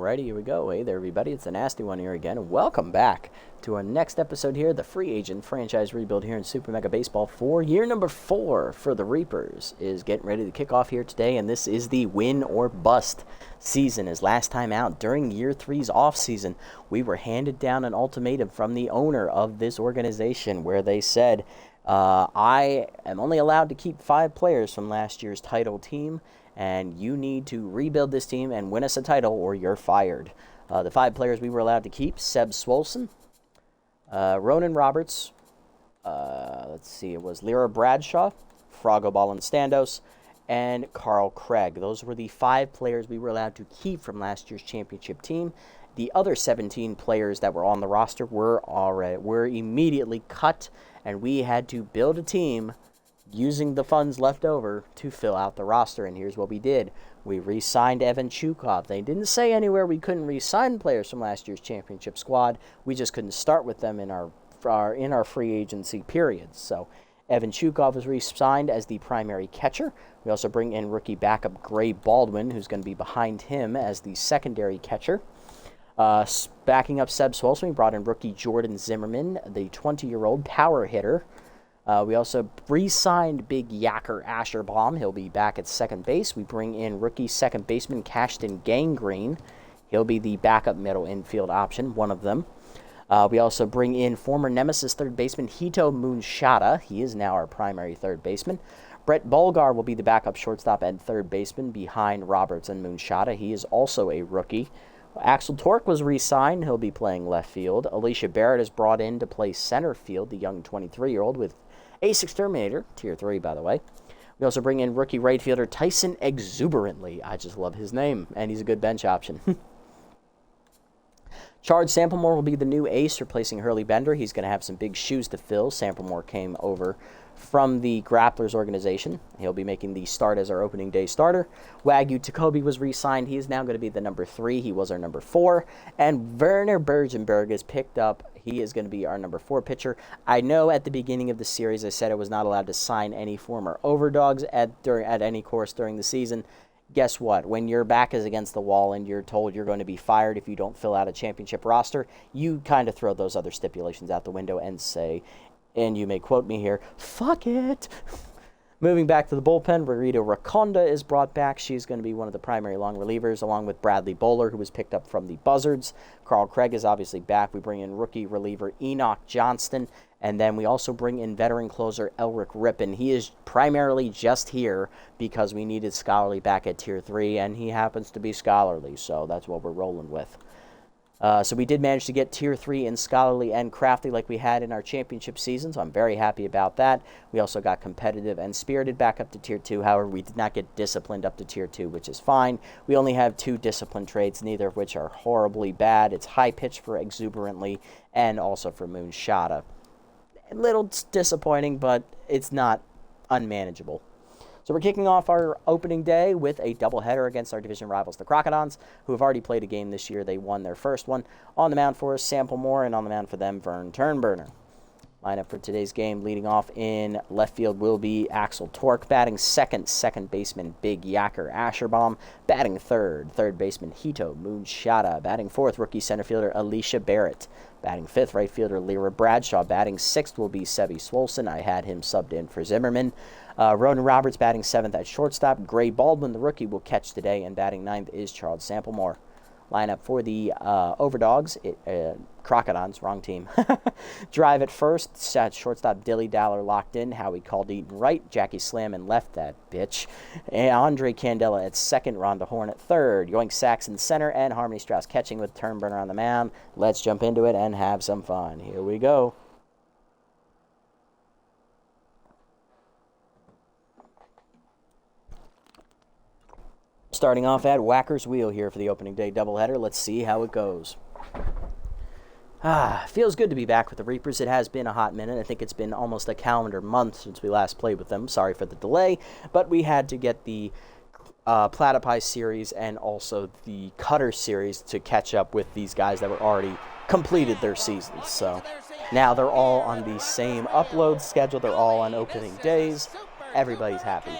Alrighty, here we go. Hey there, everybody. It's the Nasty One here again, and welcome back to our next episode here, the free agent franchise rebuild here in Super Mega Baseball for year number 4 for the Reapers is getting ready to kick off here today, and this is the win or bust season. As last time out during year 3's off season, we were handed down an ultimatum from the owner of this organization where they said, I am only allowed to keep 5 players from last year's title team, and you need to rebuild this team and win us a title or you're fired. The 5 players we were allowed to keep: Seb Swolson, Ronan Roberts, it was Lyra Bradshaw, Frago Balanstandos, and Carl Craig. Those were the 5 players we were allowed to keep from last year's championship team. The other 17 players that were on the roster were immediately cut, and we had to build a team using the funds left over to fill out the roster. And here's what we did. We re-signed Evan Chukov. They didn't say anywhere we couldn't re-sign players from last year's championship squad. We just couldn't start with them in our free agency periods. So Evan Chukov was re-signed as the primary catcher. We also bring in rookie backup Gray Baldwin, who's going to be behind him as the secondary catcher. Backing up Seb Swolson, we brought in rookie Jordan Zimmerman, the 20-year-old power hitter. We also re-signed big yacker Asherbaum. He'll be back at second base. We bring in rookie second baseman Cashton Gangrene. He'll be the backup middle infield option, one of them. We also bring in former Nemesis third baseman Hito Moonshada. He is now our primary third baseman. Brett Bulgar will be the backup shortstop and third baseman behind Roberts and Moonshada. He is also a rookie. Axel Torque was re-signed. He'll be playing left field. Alicia Barrett is brought in to play center field, the young 23-year-old with Ace Exterminator, Tier 3, by the way. We also bring in rookie right fielder Tyson Exuberantly. I just love his name, and he's a good bench option. Chard Samplemore will be the new ace, replacing Hurley Bender. He's going to have some big shoes to fill. Samplemore came over from the Grapplers organization. He'll be making the start as our opening day starter. Wagyu Takobi was re-signed. He is now going to be the number 3. He was our number 4. And Werner Bergenberg is picked up. He is going to be our number 4 pitcher. I know at the beginning of the series I said I was not allowed to sign any former overdogs at any course during the season. Guess what? When your back is against the wall and you're told you're going to be fired if you don't fill out a championship roster, you kind of throw those other stipulations out the window and say, and you may quote me here, fuck it. Moving back to the bullpen, Rita Rakonda is brought back. She's going to be one of the primary long relievers, along with Bradley Bowler, who was picked up from the Buzzards. Carl Craig is obviously back. We bring in rookie reliever Enoch Johnston, and then we also bring in veteran closer Elric Rippon. He is primarily just here because we needed Scholarly back at Tier 3, and he happens to be Scholarly, so that's what we're rolling with. So we did manage to get Tier 3 in Scholarly and Crafty like we had in our championship season, so I'm very happy about that. We also got Competitive and Spirited back up to Tier 2. However, we did not get Disciplined up to Tier 2, which is fine. We only have 2 Discipline traits, neither of which are horribly bad. It's High Pitch for Exuberantly and also for Moonshada. A little disappointing, but it's not unmanageable. So we're kicking off our opening day with a doubleheader against our division rivals, the Crocodons, who have already played a game this year. They won their first one. On the mound for us, Samplemore, and on the mound for them, Vern Turnburner. Lineup for today's game, leading off in left field, will be Axel Torque. Batting second baseman Big Yacker Asherbaum. Batting third baseman Hito Moonshada. Batting fourth, rookie center fielder Alicia Barrett. Batting fifth, right fielder Lyra Bradshaw. Batting sixth will be Sebi Swolson. I had him subbed in for Zimmerman. Ronan Roberts batting seventh at shortstop. Gray Baldwin, the rookie, will catch today, and batting ninth is Charles Samplemore. Lineup for the Overdogs, Crocodons, wrong team. Drive at first, shortstop Dilly Dowler locked in, Howie Caldeaton right, Jackie Slam and left, that bitch. And Andre Candela at second, Rhonda Horn at third, Yoink Saxon center, and Harmony Strauss catching with Turnburner on the mound. Let's jump into it and have some fun. Here we go. Starting off at Whacker's Wheel here for the opening day doubleheader. Let's see how it goes. Feels good to be back with the Reapers. It has been a hot minute. I think it's been almost a calendar month since we last played with them. Sorry for the delay, but we had to get the Platypi series and also the Cutter series to catch up with these guys that were already completed their seasons. So now they're all on the same upload schedule. They're all on opening days. Everybody's happy.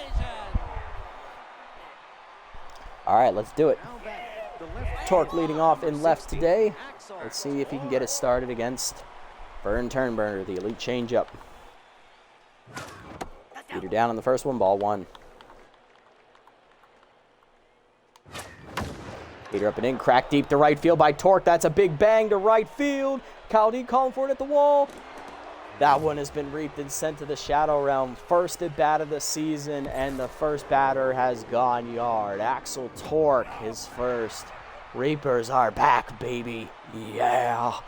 All right, let's do it. Torque leading off in left today. Let's see if he can get it started against Burn Turnburner, the elite changeup. Heater down on the first one, ball 1. Heater up and in, crack deep to right field by Torque. That's a big bang to right field. Cowdy calling for it at the wall. That one has been reaped and sent to the Shadow Realm. First at bat of the season, and the first batter has gone yard. Axel Torque, his first. Reapers are back, baby. Yeah.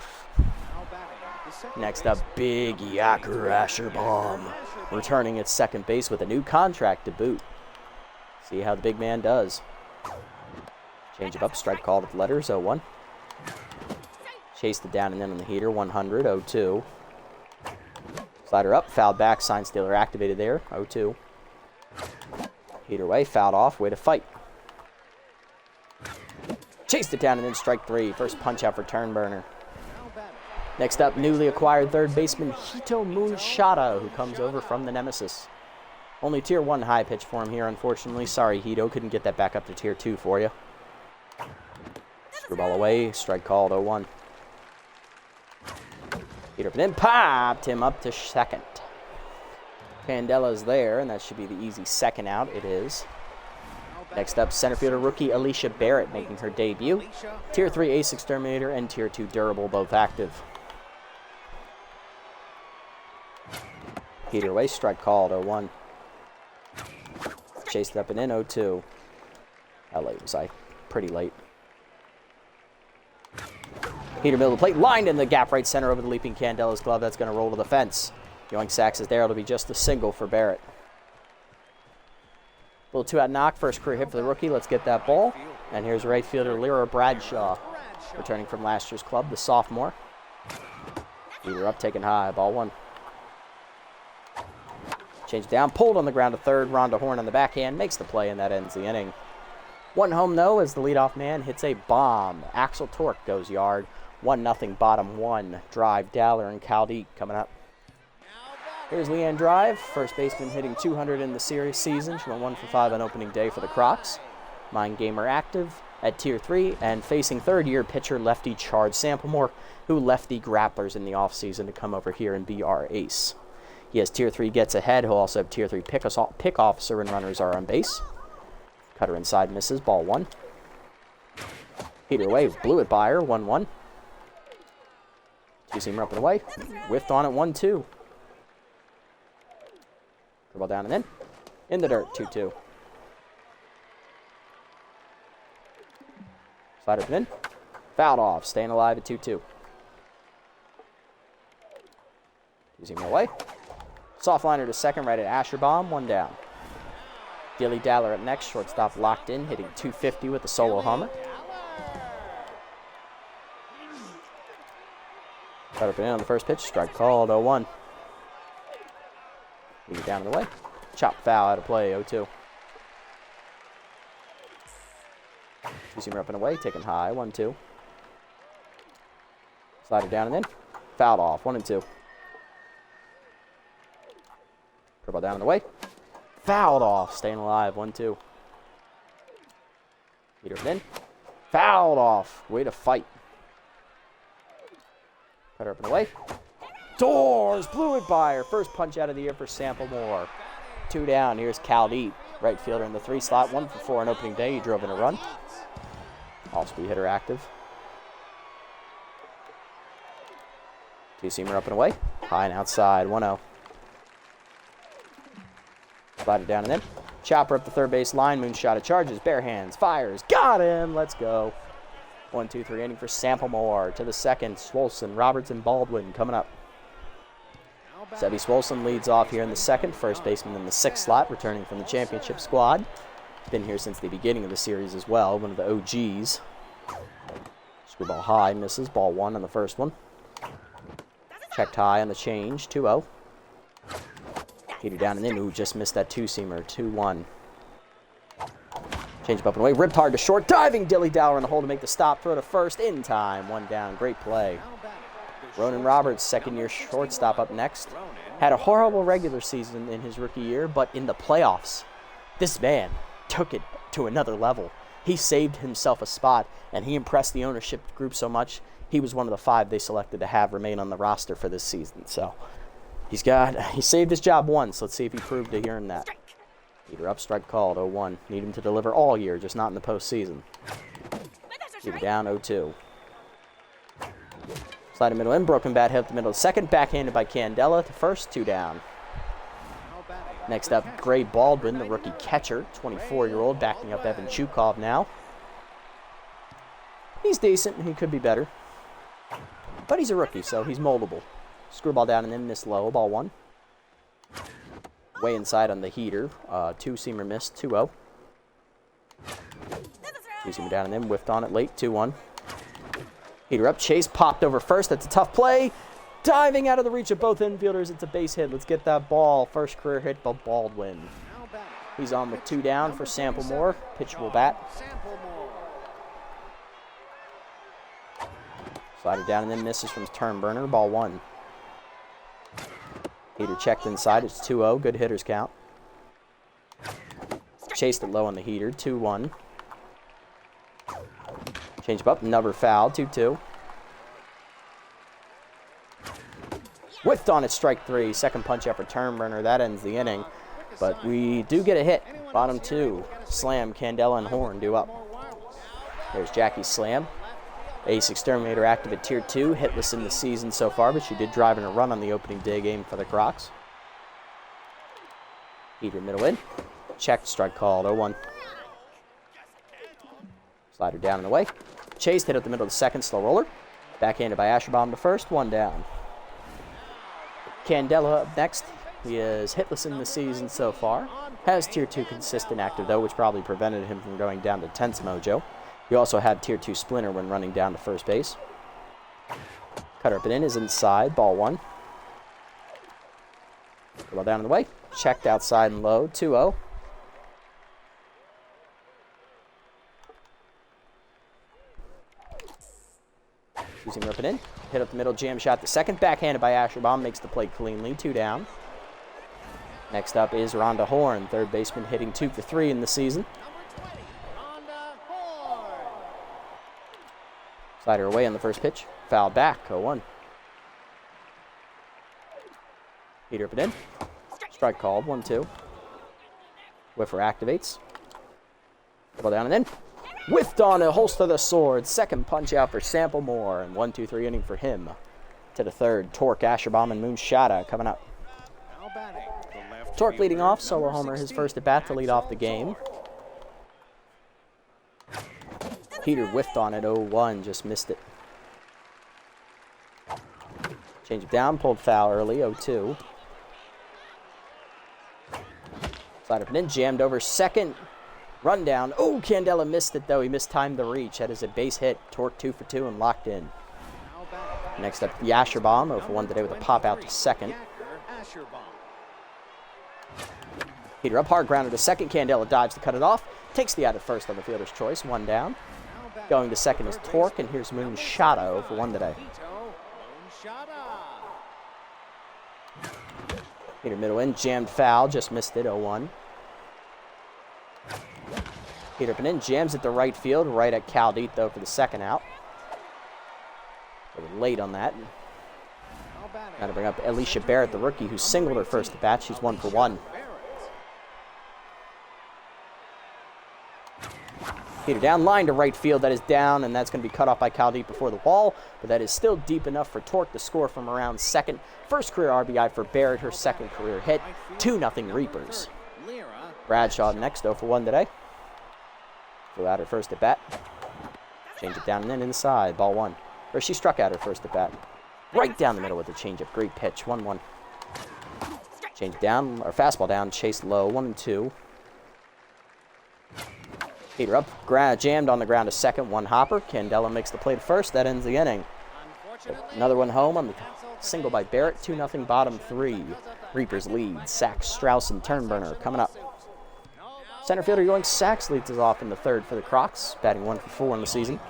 Next up, Big Yacker Asher Bomb, returning at second base with a new contract to boot. See how the big man does. Change it up, strike called with letters, 0-1. Chased it down and in on the heater, 100, 0-2. Slider up, fouled back, sign stealer activated there, 0-2. Heater away, fouled off, way to fight. Chased it down and in, strike 3. First punch out for Turnburner. Next up, newly acquired third baseman Hito Moonshada, who comes over from the Nemesis. Only tier 1 high pitch for him here, unfortunately. Sorry, Hito, couldn't get that back up to tier 2 for you. Screwball away, strike called, 0-1. Heater up and in, popped him up to second. Candela's there, and that should be the easy second out. It is. Next up, center fielder rookie Alicia Barrett making her debut. Tier 3 Ace Exterminator and Tier 2 Durable, both active. Heater away, strike called, 0-1. Chased it up and in, 0-2. How late was I? Pretty late. Heater middle of the plate, lined in the gap right center over the leaping Candela's glove. That's going to roll to the fence. Yoink Sacks is there. It'll be just a single for Barrett. Little 2-out knock, first career hit for the rookie. Let's get that ball. And here's right fielder Lyra Bradshaw, returning from last year's club, the sophomore. Heater up, taken high, ball 1. Change down, pulled on the ground to third. Rhonda Horn on the backhand, makes the play, and that ends the inning. One home, though, as the leadoff man hits a bomb. Axel Torque goes yard. 1-0, bottom 1. Drive, Dowler, and Chaldeep coming up. Here's Leanne Drive, first baseman hitting 200 in the series season. She went 1 for 5 on opening day for the Crocs. Mind Gamer active at Tier 3 and facing third-year pitcher lefty Chard Samplemore, who left the Grapplers in the offseason to come over here and be our ace. He has Tier 3 gets ahead. He'll also have Tier 3 pick officer and runners are on base. Cutter inside misses, ball 1. Heater away, blew it by her, 1-1. Two-seamer up and away, whiffed on it, 1-2. Ball down and in the dirt, 2-2. Slider up and in, fouled off, staying alive at 2-2. Two-seamer away. Soft liner to second, right at Asherbaum, 1 down. Dilly Daller up next, shortstop locked in, hitting 250 with a solo homer. Cut up and in on the first pitch, strike called, 0-1. Leave it down and away. Chop foul out of play, 0-2. Two-seamer up and away, taken high, 1-2. Slider down and in, fouled off, 1-2. Curveball down and away. Fouled off, staying alive, 1-2. Heater in, fouled off, way to fight. Cutter up and away. Doors, blew it by her. First punch out of the year for Samplemore. 2 down, here's Chaldeep, right fielder in the 3 slot, 1 for 4 on opening day. He drove in a run. All-speed hitter active. Two-seamer up and away, high and outside, 1-0. Slider down and in. Chopper up the third base line. Moonshot at charges. Bare hands. Fires. Got him. Let's go. 1-2-3 inning for Samplemore. To the second. Swolson, Robertson, Baldwin coming up. Sebby Swolson leads off here in the second. First baseman in the 6th slot, returning from the championship squad. He's been here since the beginning of the series as well. One of the OGs. Screwball high. Misses. Ball 1 on the first one. Checked high on the change. 2-0. Heater down and in. Ooh, just missed that two-seamer. 2-1. Change up and away. Ripped hard to short. Diving Dilly Dower in the hole to make the stop. Throw to first in time. 1 down. Great play. Ronan Roberts, second-year shortstop up next. Had a horrible regular season in his rookie year, but in the playoffs, this man took it to another level. he saved himself a spot, and he impressed the ownership group so much, he was one of the 5 they selected to have remain on the roster for this season. So he saved his job once. Let's see if he proved to earn that. Heater up, strike called, 0-1. Need him to deliver all year, just not in the postseason. Heater down, 0-2. Slide middle in, broken bat hit up the middle of the second, backhanded by Candela to first, 2 down. Next up, Gray Baldwin, the rookie catcher, 24-year-old, backing up Evan Chukov now. He's decent, he could be better. But he's a rookie, so he's moldable. Screwball down and then miss low, ball 1. Way inside on the heater, 2-seamer missed, 2-0. 2-seamer down and then whiffed on it late, 2-1. Heater up, Chase popped over first, that's a tough play. Diving out of the reach of both infielders, it's a base hit. Let's get that ball. First career hit by Baldwin. He's on with 2 down for Samplemore. Pitchable bat. Slider down and then misses from Turnburner. Ball 1. Heater checked inside. It's 2-0. Good hitters count. Chased it low on the heater. 2-1. Change up. Another foul. 2-2. Whiffed on it. Strike 3. Second punch up for Turnburner. That ends the inning. But we do get a hit. Bottom 2. Slam. Candela and Horn do up. There's Jackie's slam. Ace Exterminator active at Tier 2. Hitless in the season so far, but she did drive in a run on the opening day game for the Crocs. Heater middle in. Checked. Strike called. 0-1. Slider down and away. Chased. Hit up the middle of the second. Slow roller. Backhanded by Asherbomb to first. 1 down. Candela up next. He is hitless in the season so far. Has Tier 2 consistent active, though, which probably prevented him from going down to tense mojo. He also had Tier 2 splinter when running down to first base. Cutter up and in is inside. Ball 1. Ball down in the way. Checked outside and low. 2-0. Using rip it in. Hit up the middle, jam shot the second. Backhanded by Asherbomb. Makes the play cleanly. 2 down. Next up is Rhonda Horn, third baseman, hitting 2 for 3 in the season. Slider away on the first pitch. Foul back. 0-1. Heater up and in. Strike called. 1-2. Whiffer activates. Ball down and in. Whiffed on a holster the sword. Second punch out for Samplemore. And 1-2-3 inning for him. To the third, Torque, Asherbomb, and Moonshada coming up. Torque leading off. Solo homer, his first at bat to lead off the game. Heater whiffed on it. 0-1. Just missed it. Change it down. Pulled foul early. 0-2. Slide up and in. Jammed over second. Run down. Oh, Candela missed it, though. He mistimed the reach. That is a base hit. Torque 2 for 2 and locked in. Next up, the Asherbomb. 0 for 1 today with a pop out to second. Heater up. Hard grounder to second. Candela dives to cut it off. Takes the out at first on the fielder's choice. 1 down. Going to second is Torque, and here's Moonshada 0 for 1 today. Heater middle in. Jammed foul. Just missed it. 0-1. Heater up and in, jams at the right field, right at Caldite, though, for the second out. A little late on that. Got to bring up Alicia Barrett, the rookie, who singled her first at bat. She's 1 for 1. Heater down, line to right field. That is down, and that's going to be cut off by Caldite before the wall. But that is still deep enough for Torque to score from around second. First career RBI for Barrett, her second career hit. 2-0 Reapers. Bradshaw next, 0 for 1 today. Flew out her first at bat. Change it down and then inside. Ball 1. Or she struck out her first at bat. Right down the middle with the changeup. Great pitch. 1-1. Change it down, or fastball down. Chase low. 1-2. Heater up. Jammed on the ground to second. 1 hopper. Candela makes the play to first. That ends the inning. Another one home on the single by Barrett. 2-0 bottom 3. Reapers lead. Sachs, Strauss, and Turnburner coming up. Center fielder Yoink Sachs leads us off in the third for the Crocs, batting 1 for 4 in the season.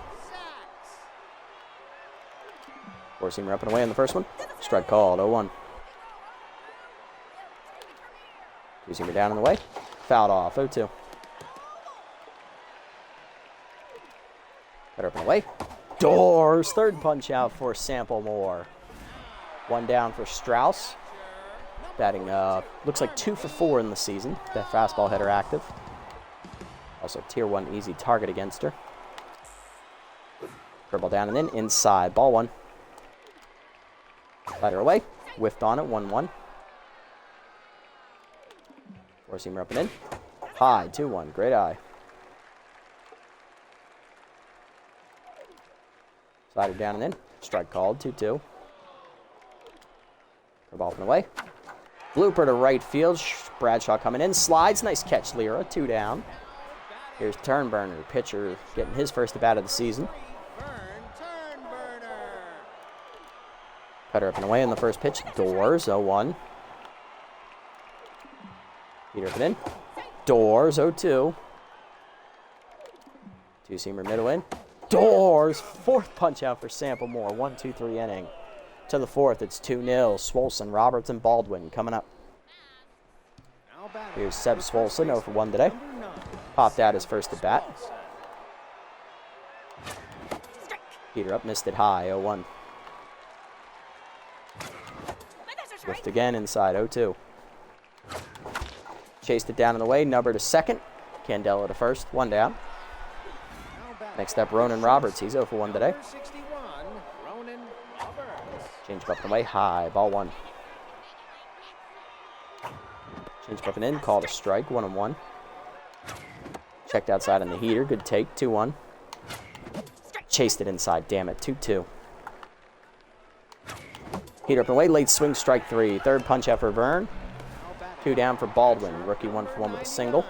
4-seamer up and away on the first one. Strike called. 0-1. 2-seamer down in the way. Fouled off. 0-2. Cut up and away. Doors. Third punch out for Sample Moore. One down for Strauss. Batting, looks like 2 for 4 in the season. That fastball header active. Also, tier 1 easy target against her. Curveball down and in. Inside. Ball 1. Slider away. Whiffed on it. 1-1. Four-seamer up and in. High. 2-1. Great eye. Slider down and in. Strike called. 2-2. Curveball up and away. Blooper to right field. Bradshaw coming in. Slides. Nice catch, Lyra. 2 down. Here's Turnburner. Pitcher getting his first at bat of the season. Cutter up and away in the first pitch. Doors. 0-1. Heater up and in. Doors. 0-2. Two-seamer middle in. Doors. Fourth punch out for Sample Moore. 1-2-3 inning. To the fourth, it's 2-0. Swolson, Roberts, and Baldwin coming up. Here's Seb Swolson, 0 for 1 today. Popped out his first at bat. Heater up, missed it high, 0-1. Whiffed again inside, 0-2. Chased it down and away, Nubber to second. Candela to first, 1 down. Next up, Ronan Roberts. He's 0 for 1 today. Change up and away, high, ball 1. Change up and in, called a strike, 1-1. Checked outside on the heater, good take, 2-1. Chased it inside, damn it, 2-2. Heater up and away, late swing, strike 3. Third punch out for Vern. 2 down for Baldwin, rookie 1 for 1 with a single.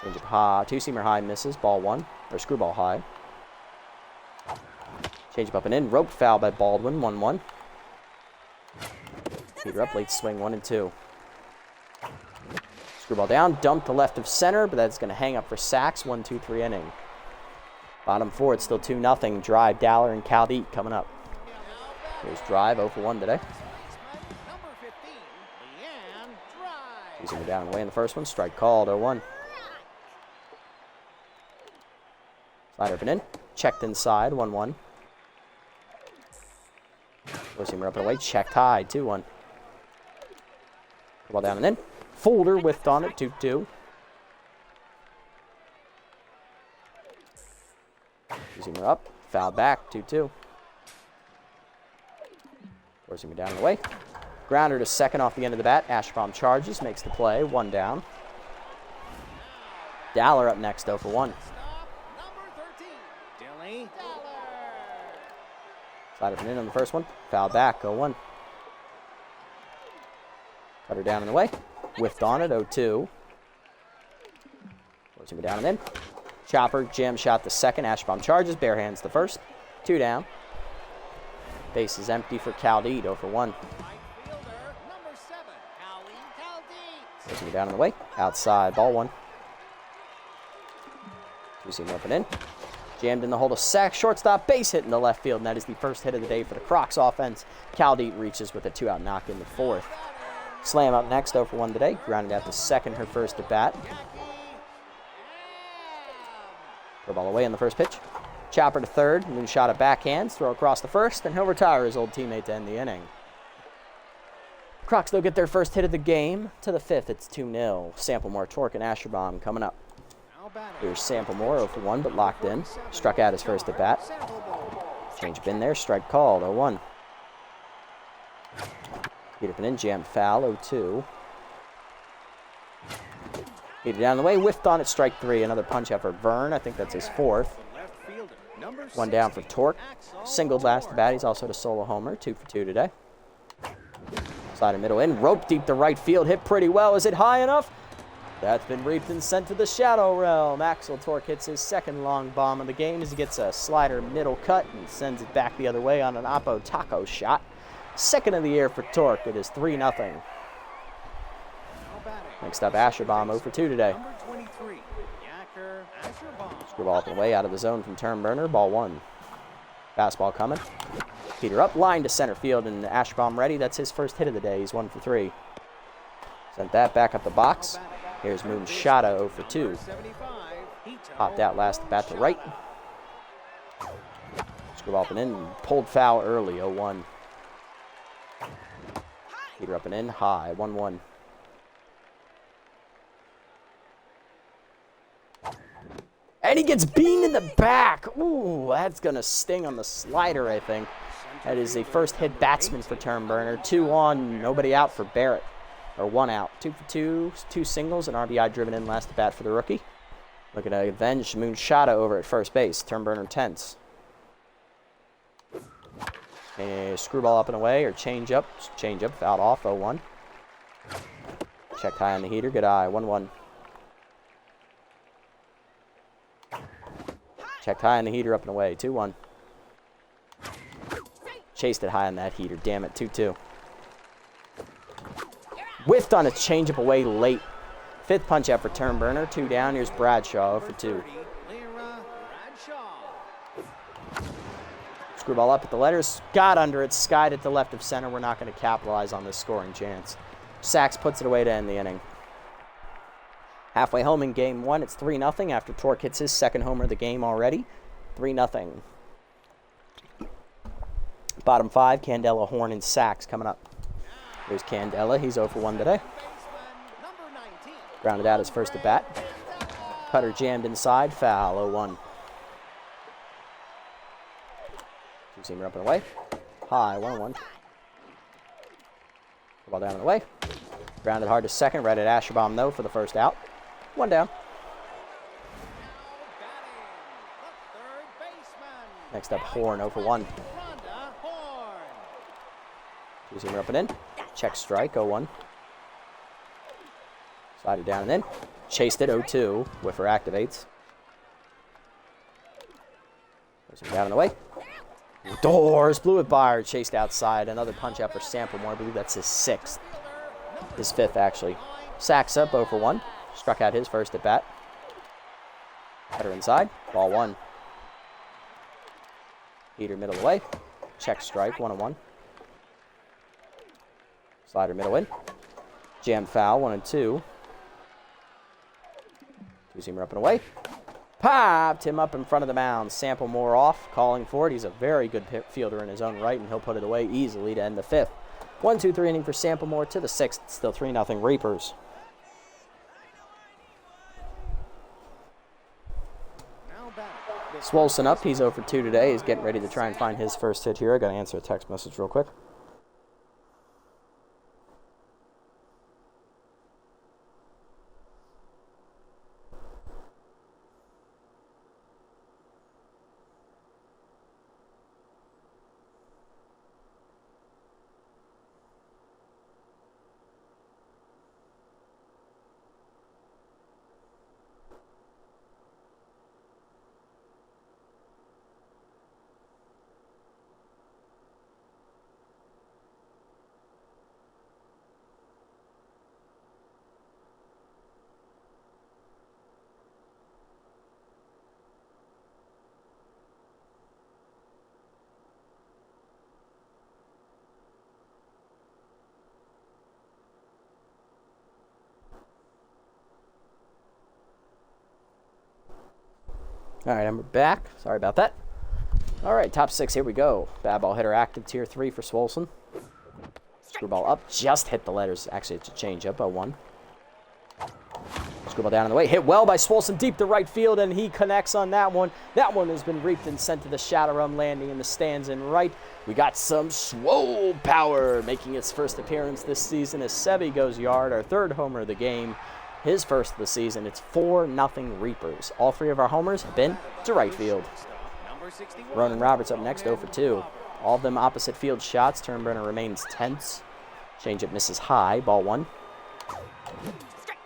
Change up high, two-seamer high misses, ball 1, or screwball high. Change up and in, rope foul by Baldwin, 1-1. Heater up, late swing, 1-2. Screwball down, dump to left of center, but that's going to hang up for sacks, 1-2-3 inning. Bottom 4, it's still 2-0. Drive, Daller, and Caldeet coming up. Here's Drive, 0 for 1 today. Using it down and away in the first one, strike called, 0-1. Slider up and in, checked inside, 1-1. Four-seamer up and away, checked high, 2-1. Ball down and in. Folder whiffed on it, 2-2. Four-seamer up, foul back, 2-2. Four-seamer down and away. Grounder to second off the end of the bat. Ashbaum charges, makes the play, 1 down. Daller up next, 0 for 1. Slider up and in on the first one. Foul back, 0-1. Cutter down and away. Whiffed on it, 0-2. Four-seamer down and in. Chopper, jam shot the second. Ashbaum charges, bare hands the first. 2 down. Base is empty for Caldeet, 0 for 1. Four-seamer down and away. Outside, ball 1. Two-seamer up and in. Jammed in the hole to sack, shortstop, base hit in the left field, and that is the first hit of the day for the Crocs offense. Caldeet reaches with a 2-out knock in the 4th. Slam up next, 0 for 1 today. Grounded out to second, her first at bat. Throw ball away in the first pitch. Chopper to third, moonshot at backhands, throw across the first, and he'll retire his old teammate to end the inning. Crocs, they'll get their first hit of the game. To the 5th, it's 2-0. Sample Moore, Torque, and Asherbaum coming up. Here's Sample Moore, 0 for 1, but locked in. Struck out his first at bat. Change up in there, strike called, 0-1. Heat up and in, jammed foul, 0-2. Heated down the way, whiffed on it, strike 3. Another punch out for Vern, I think that's his 4th. 1 down for Torque. Singled last at bat, he's also a solo homer, 2 for 2 today. Slider middle in, rope deep to right field, hit pretty well. Is it high enough? That's been reaped and sent to the shadow realm. Axel Torque hits his second long bomb of the game as he gets a slider middle cut and sends it back the other way on an Oppo taco shot. Second of the year for Torque. It is 3-0. Next up, Asherbaum, 0 for 2 today. Screwball up and away out of the zone from Turnburner. Ball 1. Fastball coming. Peter up, line to center field, and Asherbaum ready. That's his first hit of the day. He's 1 for 3. Sent that back up the box. Here's Moonshada, 0 for 2. Popped out last at bat to right. Screwball up and in. Pulled foul early, 0-1. Heater up and in, high, 1-1. And he gets beamed in the back. Ooh, that's going to sting on the slider, I think. That is a first hit batsman for Turnburner. 2 on, nobody out for Barrett. Or 1 out. 2 for 2, 2 singles, and RBI driven in last at bat for the rookie. Looking to avenge Moonshada over at first base. Turnburner tense. A screwball up and away, or change up, fouled off, 0-1. Checked high on the heater, good eye, 1-1. Checked high on the heater, up and away, 2-1. Chased it high on that heater, damn it, 2-2. Whiffed on a changeup away late. 5th punch out for Turnburner, 2 down, here's Bradshaw for 2. Screwball up at the letters, got under it, skied it to left of center. We're not going to capitalize on this scoring chance. Sachs puts it away to end the inning. Halfway home in game 1, it's 3-0 after Torque hits his 2nd homer of the game already. 3-0. Bottom 5, Candela, Horn, and Sachs coming up. There's Candela, he's 0 for 1 today. Grounded out his first at bat. Cutter jammed inside, foul, 0-1. Two-seamer up and away. High, 1-1. Ball down and away. Grounded hard to second, right at Asherbaum, though, for the first out. 1 down. Next up, Horn, 0 for 1. Two-seamer up and in. Check strike, 0-1. Slided down and in. Chased it, 0-2. Whiffer activates. Down and away. Doors, blew it by her, chased outside. Another punch out for Samplemore. I believe that's his 6th. His 5th, actually. Sacks up, 0 for 1. Struck out his first at bat. Header inside. Ball 1. Heater middle away. Check strike, 1-1. Slider middle in. Jam foul, 1-2. Two-seamer up and away. Popped him up in front of the mound. Samplemore off, calling for it. He's a very good fielder in his own right, and he'll put it away easily to end the 5th. 1-2-3 inning for Samplemore to the 6th. Still 3-0 Reapers. Swolson up. He's 0 for 2 today. He's getting ready to try and find his first hit here. I got to answer a text message real quick. All right, and we're back. Sorry about that. All right, top 6, here we go. Bad ball hitter active, tier 3 for Swolson. Screwball up, just hit the letters. Actually, it's a change-up, 0-1. Screwball down in the way. Hit well by Swolson, deep to right field, and he connects on that one. That one has been reaped and sent to the shadow realm, landing in the stands in right. We got some swole power making its first appearance this season as Sebi goes yard, our 3rd homer of the game. His first of the season. It's 4-0 Reapers. All 3 of our homers have been to right field. Ronan Roberts up next, 0 for 2. All of them opposite field shots. Turnburner remains tense. Changeup misses high. Ball 1.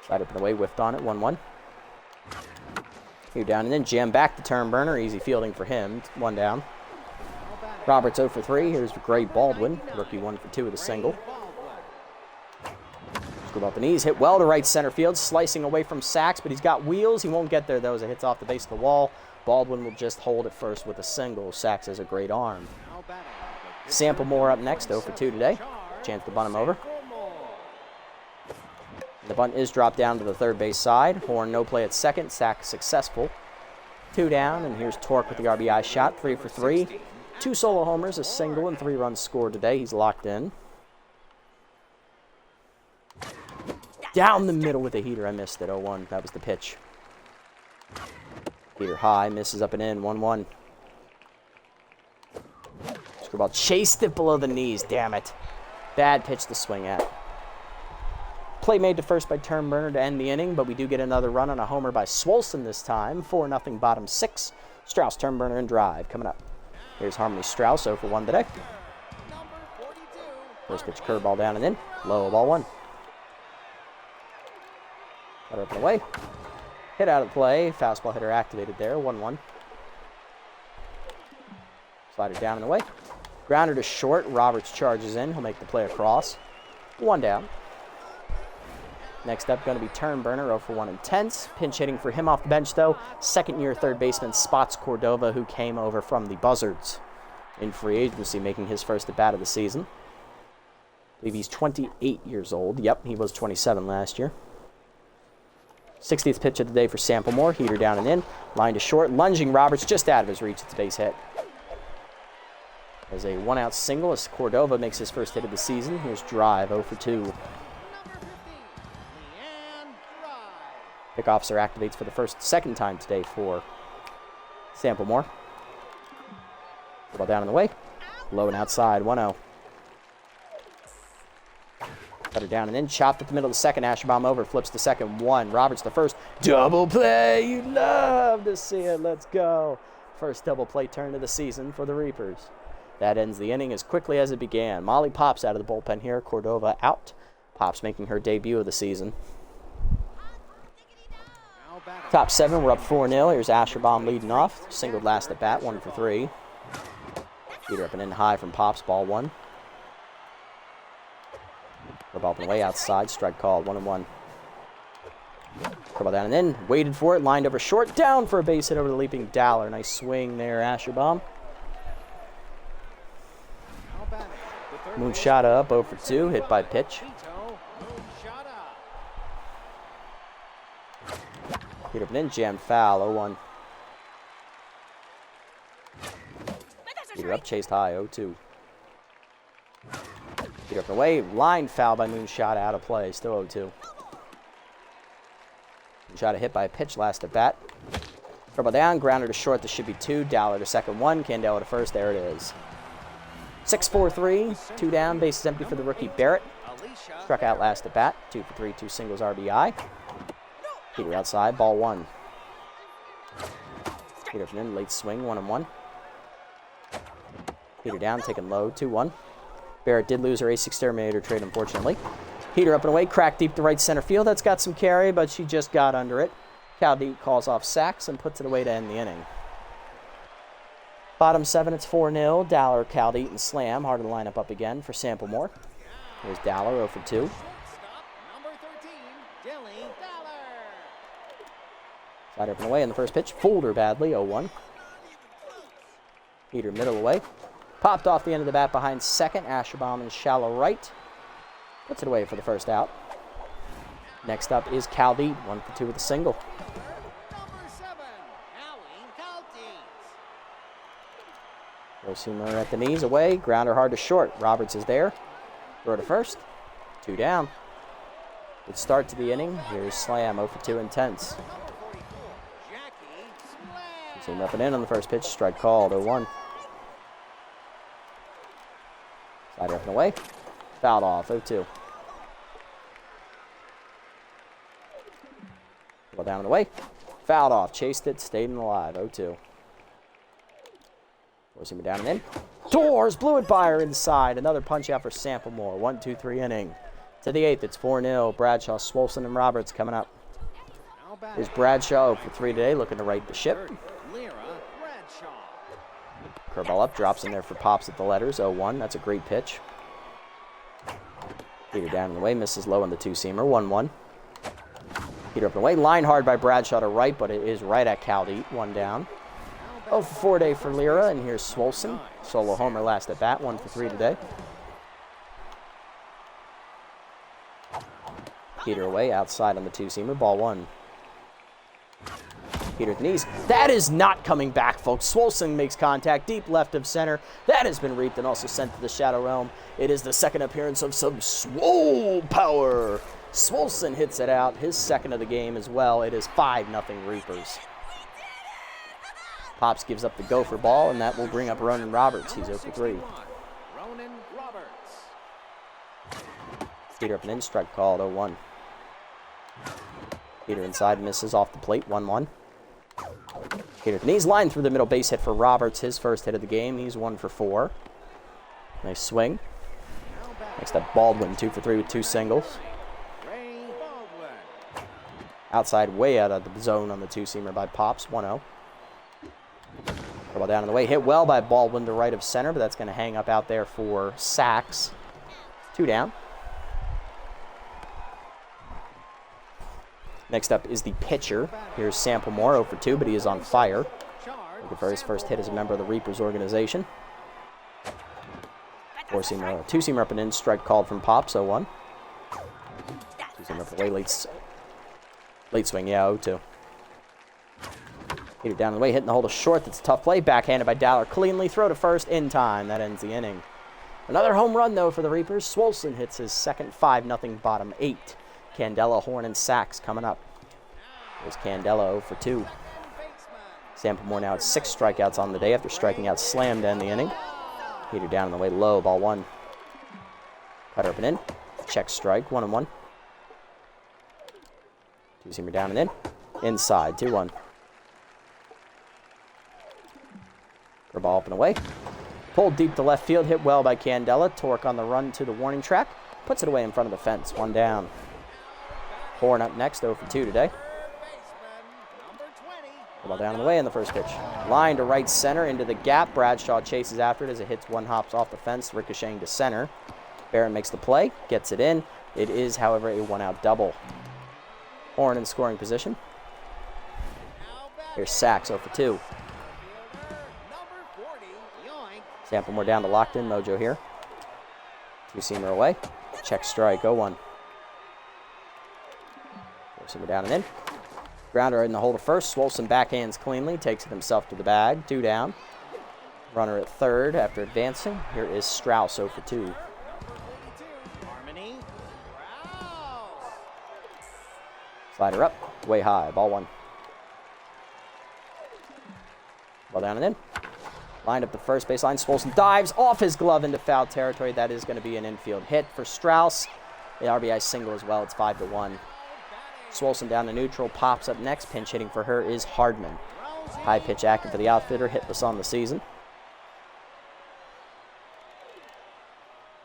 Right up and away, whiffed on it. 1-1. Here down and then jam back to Turnburner. Easy fielding for him. 1 down. Roberts 0 for 3. Here's Gray Baldwin. Rookie 1 for 2 with a single. Screwball up the knees, hit well to right center field, slicing away from Sachs, but he's got wheels. He won't get there, though, as it hits off the base of the wall. Baldwin will just hold it first with a single. Sachs has a great arm. Samplemore up next, 0 for 2 today. Chance to bunt him over. The bunt is dropped down to the third base side. Horn, no play at second. Sack successful. 2 down, and here's Torque with the RBI shot. 3 for 3. 2 solo homers, a single, and 3 runs scored today. He's locked in. Down the middle with a heater. I missed it. 0-1. That was the pitch. Heater high. Misses up and in. 1-1. Screwball chased it below the knees. Damn it. Bad pitch to swing at. Play made to first by Turnberner to end the inning, but we do get another run on a homer by Swolson this time. 4-0 bottom 6. Strauss, Turnberner, and drive coming up. Here's Harmony Strauss, 0 for 1 today. First pitch curveball down and in. Low, ball 1. Cut up and away. Hit out of play. Fastball hitter activated there. 1-1. Slider down and away. Grounder to short. Roberts charges in. He'll make the play across. 1 down. Next up, going to be Turnberner, 0 for 1 and tenths. Pinch hitting for him off the bench, though. Second-year third baseman Spots Cordova, who came over from the Buzzards in free agency, making his first at-bat of the season. I believe he's 28 years old. Yep, he was 27 last year. 60th pitch of the day for Samplemore. Heater down and in. Line to short. Lunging Roberts just out of his reach. It's a base hit. As a 1-out single as Cordova makes his first hit of the season. Here's drive, 0 for 2. Pick officer activates for the second time today for Samplemore. Ball down in the way. Low and outside, 1-0. Cutter down and in. Chopped at the middle of the second. Asherbaum over. Flips to second. 1. Roberts the first. Double play. You'd love to see it. Let's go. First double play turn of the season for the Reapers. That ends the inning as quickly as it began. Molly Pops out of the bullpen here. Cordova out. Pops making her debut of the season. Top 7, we're up 4-0. Here's Asherbaum leading off. Singled last at bat, 1 for 3. Heater up and in high from Pops, ball 1. Ball up and away outside, strike called, 1-1. Curveball down and in, waited for it, lined over short, down for a base hit over the leaping Dowler. Nice swing there, Asherbaum. Moonshot up, 0 for 2, hit by pitch. Hit up and in, jammed foul, 0-1. Heater up, chased high, 0-2. Heater up and away, line foul by Moonshot, out of play, still 0-2. Moonshot hit by a pitch last at bat. Curveball down, grounder to short, this should be 2. Dowler to second, 1. Candela to first, there it is. 6-4-3, 2 down, bases empty for the rookie Barrett. Struck out last at bat, 2 for 3, 2 singles RBI. Heater outside, ball 1. Heater from in, late swing, 1-1. Heater down, taken low, 2-1. Barrett did lose her ace exterminator trade, unfortunately. Heater up and away, crack deep to right center field. That's got some carry, but she just got under it. Caldete calls off sacks and puts it away to end the inning. Bottom 7, it's 4-0. Dowler, Caldete, and Slam. Hard to line up again for Samplemore. Here's Dowler, 0 for 2. Slider up and away on the first pitch. Fooled her badly, 0-1. Heater middle away. Popped off the end of the bat behind second. Asherbaum in shallow right. Puts it away for the first out. Next up is Caldete, 1 for 2 with a single. Rosemer at the knees, away. Grounder hard to short. Roberts is there. Throw to first. 2 down. Good start to the inning. Here's Slam, 0 for 2 and tenths. Zoom up and in on the first pitch. Strike called, 0-1. Slider up and away. Fouled off, 0-2. Ball down and away. Fouled off. Chased it. Stayed in alive, 0-2. Forcing it down and in. Doors blew it by her inside. Another punch out for Samplemore. 1-2-3 inning. To the 8th, it's 4-0. Bradshaw, Swolson, and Roberts coming up. Here's Bradshaw 0 for 3 today, looking to right the ship. Curveball up, drops in there for Pops at the letters, 0-1. That's a great pitch. Heater down and away, misses low on the 2-seamer, 1-1. Heater up and away, line hard by Bradshaw to right, but it is right at Caldete, 1 down. 0 for 4 day for Lyra, and here's Swolson. Solo homer last at bat, 1 for 3 today. Heater away, outside on the two-seamer, ball one. Heater at the knees. That is not coming back, folks. Swolson makes contact deep left of center. That has been reaped and also sent to the Shadow Realm. It is the second appearance of some Swole power. Swolson hits it out, his second of the game as well. It is 5-0 Reapers. Pops gives up the gopher ball, and that will bring up Ronan Roberts. He's 0 for 3. Heater up and in, strike called, 0-1. Heater inside, misses off the plate, 1-1. Heater at the knees, line through the middle, base hit for Roberts, his first hit of the game. He's 1 for 4. Nice swing. Next up, Baldwin, 2 for 3 with 2 singles. Outside, way out of the zone on the two-seamer by Pops, 1-0. Ball down in the way, hit well by Baldwin to right of center, but that's going to hang up out there for Sachs. 2 down. Next up is the pitcher. Here's Samplemore, 0 for 2, but he is on fire. Looking for his first hit as a member of the Reapers organization. Four-seamer, two-seamer up and in, strike called from Pops, 0-1. Two-seamer up away, late swing, yeah, 0-2. Heater down the way, hitting the hole to short. That's a tough play. Backhanded by Dowler. Cleanly throw to first in time. That ends the inning. Another home run, though, for the Reapers. Swolson hits his second 5-0 bottom 8. Candela, Horn, and Sachs coming up. There's Candela 0 for 2. Samplemore now at 6 strikeouts on the day after striking out Slam to end the inning. Heater down in the way low, ball 1. Cutter up and in. Check strike, 1-1. Two-seamer down and in. Inside, 2-1. Ball up and away. Pulled deep to left field, hit well by Candela. Torque on the run to the warning track. Puts it away in front of the fence, 1 down. Horn up next, 0 for 2 today. Ball down in the way in the first pitch. Line to right center into the gap. Bradshaw chases after it as it hits 1, hops off the fence, ricocheting to center. Barron makes the play, gets it in. It is, however, a 1-out double. Horn in scoring position. Here's Sachs, 0 for 2. Samplemore down to locked in mojo here. Two-seamer away. Check strike, 0-1. Four-seamer down and in. Grounder in the hole to first. Swolson backhands cleanly. Takes it himself to the bag. 2 down. Runner at third after advancing. Here is Strauss, 0 for 2. Slider up. Way high. Ball 1. Ball down and in. Lined up the first baseline. Swolson dives off his glove into foul territory. That is going to be an infield hit for Strauss. The RBI single as well. It's 5-1. Swolson down to neutral. Pops up next. Pinch hitting for her is Hardman. High pitch active for the outfitter. Hitless on the season.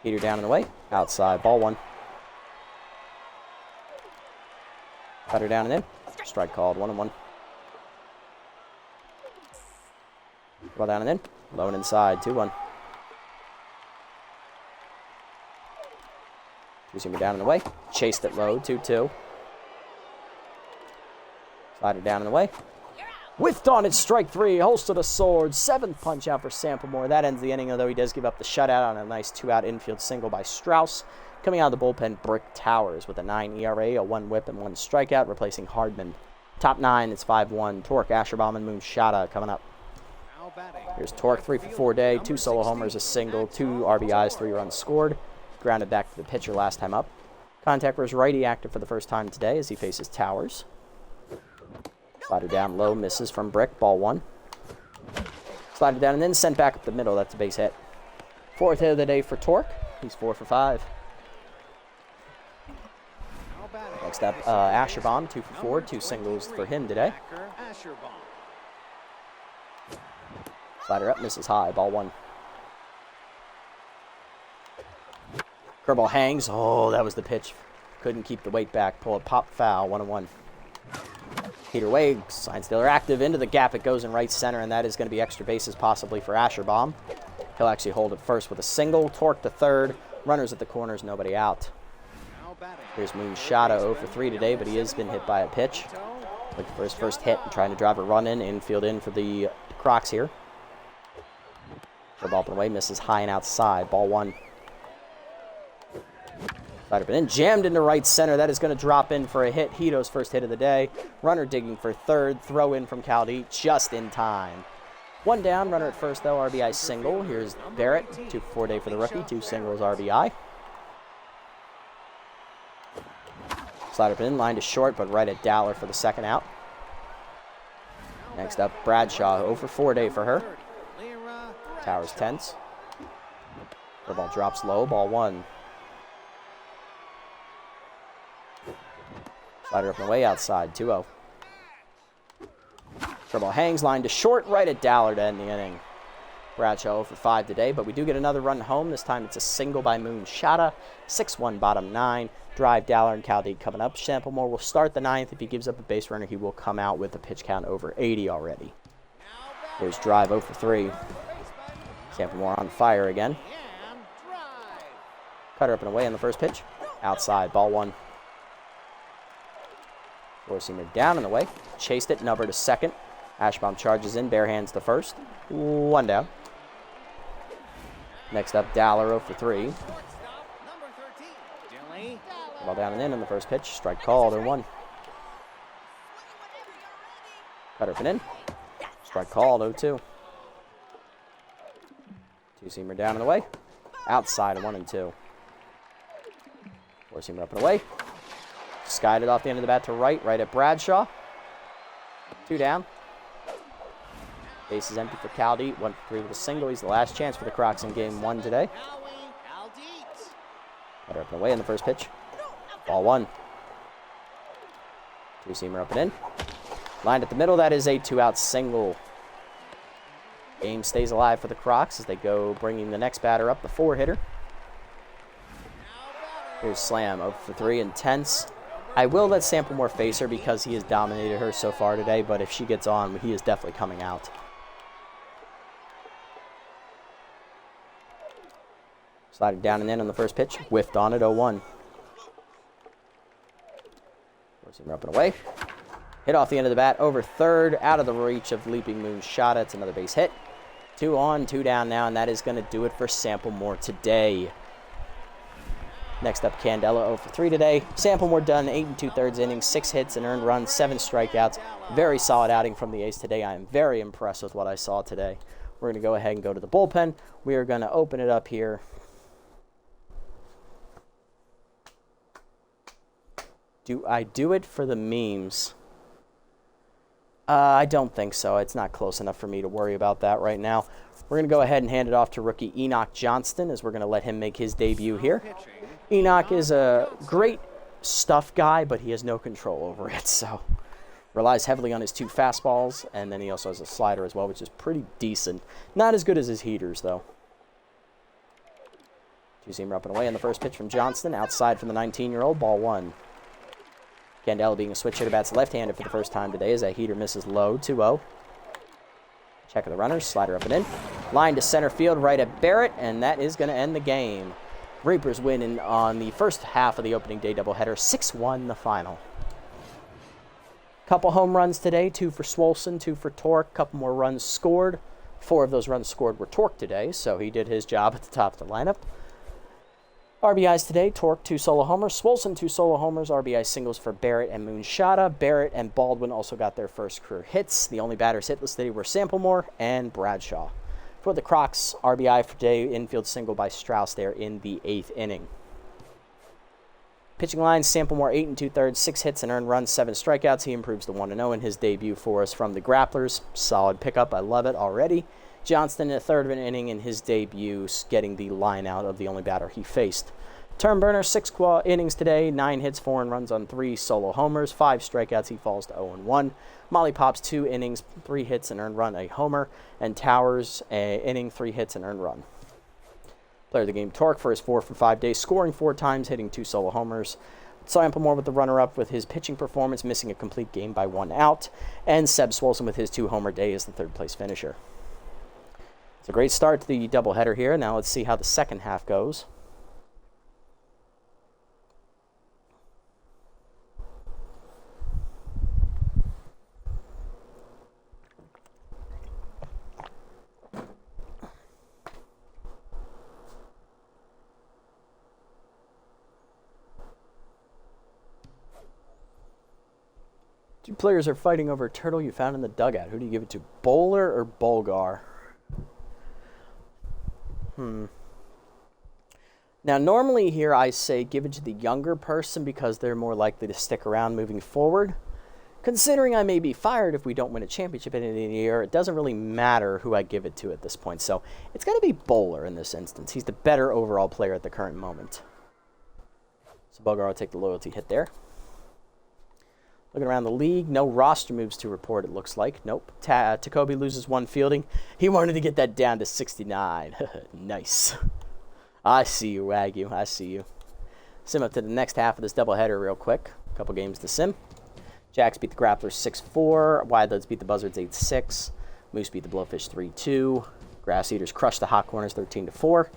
Heater down and away. Outside. Ball 1. Cutter down and in. Strike called. 1-1. Ball down and in. Low and inside. 2-1. Two-seamer down and away. Chased it low. 2-2. Slider down and away. Whiffed on it. Strike 3. Holster the sword. 7th punch out for Samplemore. That ends the inning, although he does give up the shutout on a nice 2-out infield single by Strauss. Coming out of the bullpen, Brick Towers with a 9 ERA, a 1 whip, and 1 strikeout, replacing Hardman. Top 9, it's 5-1. Torque, Asherbaum, and Moonshada coming up. Here's Torque, 3 for 4 day, 2 solo homers, a single, 2 RBIs, 3 runs scored. Grounded back to the pitcher last time up. Contact versus righty active for the first time today as he faces Towers. Slider down low, misses from Brick, ball 1. Slider down and then sent back up the middle, that's a base hit. 4th hit of the day for Torque, he's 4 for 5. Next up, Asherbaum, 2 for 4, 2 singles for him today. Slider up, misses high, ball 1. Curveball hangs, oh, that was the pitch. Couldn't keep the weight back, pull it, pop foul, 1-1. Heater away, sign stealer active, into the gap, it goes in right center, and that is going to be extra bases possibly for Asherbaum. He'll actually hold it first with a single, Torque to third, runners at the corners, nobody out. Here's Moonshada, 0 for 3 today, but he has been hit by a pitch. Looking for his first hit and trying to drive a run in, infield in for the Crocs here. Ball up and away, misses high and outside, ball 1. Slider up and in, jammed into right center. That is going to drop in for a hit. Hito's first hit of the day. Runner digging for third. Throw in from Caldi just in time. One down, runner at first though, RBI single. Here's Barrett, 2 for 4 day for the rookie, 2 singles, RBI. Slider up and in, line to short, but right at Dowler for the second out. Next up, Bradshaw, 0 for 4 day for her. Towers tense. The ball drops low, ball 1. Slider up and away outside, 2-0. Ball hangs, line to short, right at Dowler to end the inning. Bradshaw 0 for 5 today, but we do get another run home. This time it's a single by Moonshada. 6-1 bottom 9. Drive Dowler and Caldeed coming up. Samplemore will start the 9th. If he gives up a base runner, he will come out with a pitch count over 80 already. Here's drive 0 for 3. Samplemore on fire again. Cutter up and away on the first pitch. Outside, ball 1. Four-seamer down and away. Chased it, number to second. Ashbaum charges in, bare hands to first. 1 down. Next up, Dowler 0 for 3. Ball down and in on the first pitch. Strike called, 0-1. Cutter up and in. Strike called, 0-2. Two-seamer down and away. Outside, 1 and 2. Four-seamer up and away. Skied it off the end of the bat to right at Bradshaw. 2 down. Base is empty for Caldi. 1 for 3 with a single. He's the last chance for the Crocs in game 1 today. Cutter up and away in the first pitch. Ball 1. Two-seamer up and in. Lined at the middle. That is a 2-out single. Game stays alive for the Crocs as they go bringing the next batter up, the 4-hitter. Here's Slam, 0 for 3, intense. I will let Samplemore face her because he has dominated her so far today, but if she gets on, he is definitely coming out. Sliding down and in on the first pitch. Whiffed on it, 0-1. Forcing up and away. Hit off the end of the bat, over third, out of the reach of Leaping Moonshada. It's another base hit. 2 on, 2 down now, and that is going to do it for Samplemore today. Next up, Candela 0 for 3 today. Samplemore done 8 2/3 innings, 6 hits, an earned run, 7 strikeouts. Very solid outing from the ace today. I am very impressed with what I saw today. We're going to go ahead and go to the bullpen. We are going to open it up here. Do I do it for the memes? I don't think so. It's not close enough for me to worry about that right now. We're going to go ahead and hand it off to rookie Enoch Johnston as we're going to let him make his debut here. Enoch is a great stuff guy, but he has no control over it, so relies heavily on his 2 fastballs, and then he also has a slider as well, which is pretty decent. Not as good as his heaters, though. Two-seamer up and away on the first pitch from Johnston, outside from the 19-year-old, ball 1. Candela being a switch hitter, bats left-handed for the first time today as that heater misses low, 2-0. Check of the runners, slider up and in. Line to center field, right at Barrett, and that is going to end the game. Reapers win on the first half of the opening day doubleheader, 6-1 the final. Couple home runs today, 2 for Swolson, 2 for Torque, couple more runs scored. 4 of those runs scored were Torque today, so he did his job at the top of the lineup. RBIs today, Torque 2 solo homers, Swolson 2 solo homers, RBI singles for Barrett and Moonshada. Barrett and Baldwin also got their first career hits. The only batters hitless today were Samplemore and Bradshaw. For the Crocs, RBI for today, infield single by Strauss there in the 8th inning. Pitching line, Samplemore 8 2/3, 6 hits and earned runs, 7 strikeouts. He improves to 1-0 in his debut for us from the Grapplers. Solid pickup, I love it already. Johnston in the 3rd of an inning in his debut, getting the line out of the only batter he faced. Turn burner, 6 innings today, 9 hits, 4 earned runs on 3 solo homers, 5 strikeouts. He falls to 0-1. Molly Pops 2 innings, 3 hits and earned run, a homer, and Towers inning, 3 hits and earned run. Player of the game, Torque for his 4 for 5 days, scoring 4 times, hitting 2 solo homers. Samplemore with the runner-up with his pitching performance, missing a complete game by 1 out, and Seb Swolson with his 2 homer day as the 3rd place finisher. It's a great start to the doubleheader here. Now let's see how the second half goes. Two players are fighting over a turtle you found in the dugout. Who do you give it to, Bowler or Bulgar? Now, normally here I say give it to the younger person because they're more likely to stick around moving forward. Considering I may be fired if we don't win a championship at the end of the year, it doesn't really matter who I give it to at this point. So it's got to be Bowler in this instance. He's the better overall player at the current moment. So Bulgar will take the loyalty hit there. Looking around the league, no roster moves to report, it looks like. Nope. Takobi loses one fielding. He wanted to get that down to 69. Nice. I see you, Wagyu. I see you. Sim up to the next half of this doubleheader real quick. A couple games to sim. Jacks beat the Grapplers 6-4. Wideloads beat the Buzzards 8-6. Moose beat the Blowfish 3-2. Grass Eaters crushed the Hot Corners 13-4.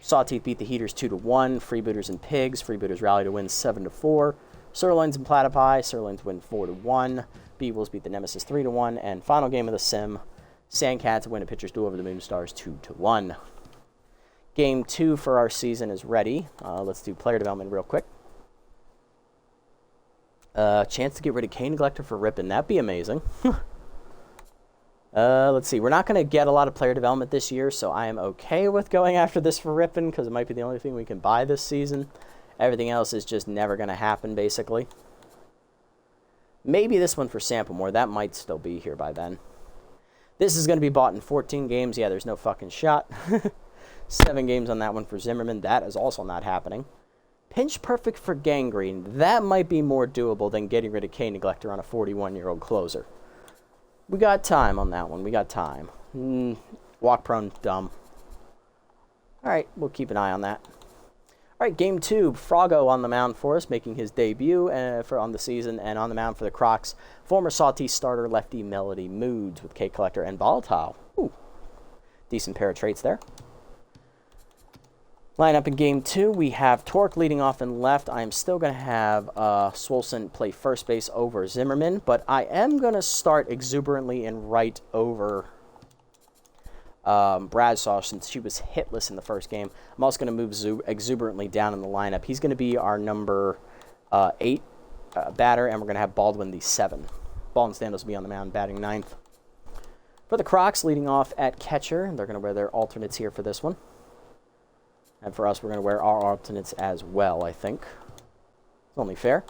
Sawteeth beat the Heaters 2-1. Freebooters and Pigs. Freebooters rally to win 7-4. Sirloins and Platypi. Sirloins win 4-1. Beewolves beat the Nemesis 3-1. And final game of the sim. Sandcats win a pitcher's duel over the Moonstars 2-1. Game 2 for our season is ready. Let's do player development real quick. Chance to get rid of Cane Neglector for Rippin'. That'd be amazing. Let's see. We're not going to get a lot of player development this year, so I am okay with going after this for Rippin' because it might be the only thing we can buy this season. Everything else is just never going to happen, basically. Maybe this one for Sample More. That might still be here by then. This is going to be bought in 14 games. Yeah, there's no fucking shot. 7 games on that one for Zimmerman. That is also not happening. Pinch Perfect for Gangrene. That might be more doable than getting rid of Cane Neglector on a 41-year-old closer. We got time on that one. We got time. Walk prone, dumb. All right, we'll keep an eye on that. All right, game 2. Froggo on the mound for us, making his debut on the season, and on the mound for the Crocs, former Sawtee starter lefty Melody Moods with Cake Collector and Volatile. Ooh, decent pair of traits there. Lineup in game 2, we have Torque leading off in left. I am still going to have Swolson play first base over Zimmerman, but I am going to start exuberantly in right over Bradshaw since she was hitless in the first game. I'm also going to move exuberantly down in the lineup. He's going to be our number 8 batter, and we're going to have Baldwin the 7. Baldwin Standos will be on the mound batting 9th. For the Crocs, leading off at catcher, they're going to wear their alternates here for this one. And for us, we're going to wear our alternates as well, I think. It's only fair.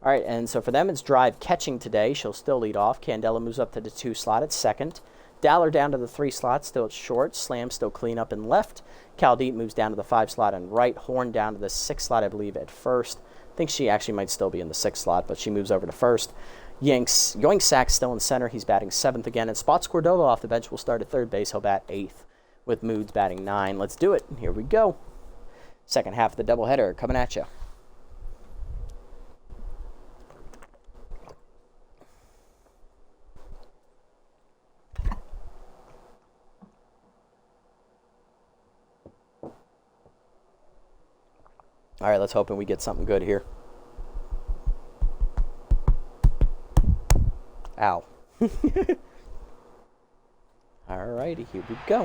All right, and so for them, it's Drive catching today. She'll still lead off. Candela moves up to the 2 slot at second. Dowler down to the 3 slot, still at short. Slam still clean up in left. Caldeep moves down to the 5 slot and right. Horn down to the 6 slot, I believe, at first. I think she actually might still be in the 6th slot, but she moves over to first. Yoink Sack's still in center. He's batting 7th again. And Spots Cordova off the bench will start at third base. He'll bat 8th with Moods batting 9. Let's do it. Here we go. Second half of the doubleheader coming at you. All right, let's hope we get something good here. Ow. All righty, here we go.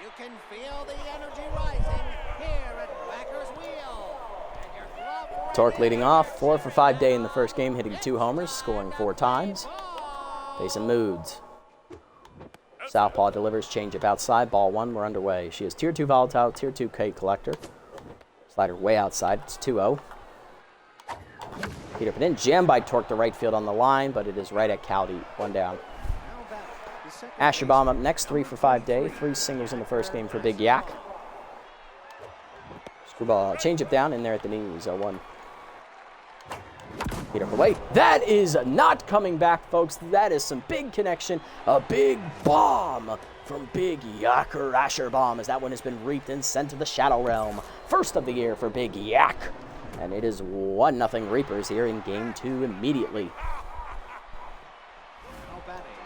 You can feel the energy rising here at Backer's Wheel. And your glove Torque leading off, 4 for 5 day in the first game, hitting 2 homers, scoring 4 times. Facing Moods. Southpaw delivers, changeup outside, ball 1, we're underway. She has tier 2 Volatile, tier 2 Cake Collector. Slider way outside, it's 2-0. Heat up and in, jammed by Torque to right field on the line, but it is right at Caldy, 1 down. Asherbaum up next, 3 for 5 day, 3 singles in the first game for Big Yak. Screwball, changeup down in there at the knees, 0-1. Heat up away. That is not coming back, folks. That is some big connection, a big bomb from Big Yacker Asherbaum, as that one has been reaped and sent to the Shadow Realm. First of the year for Big Yak. And it is 1-0 Reapers here in game 2 immediately.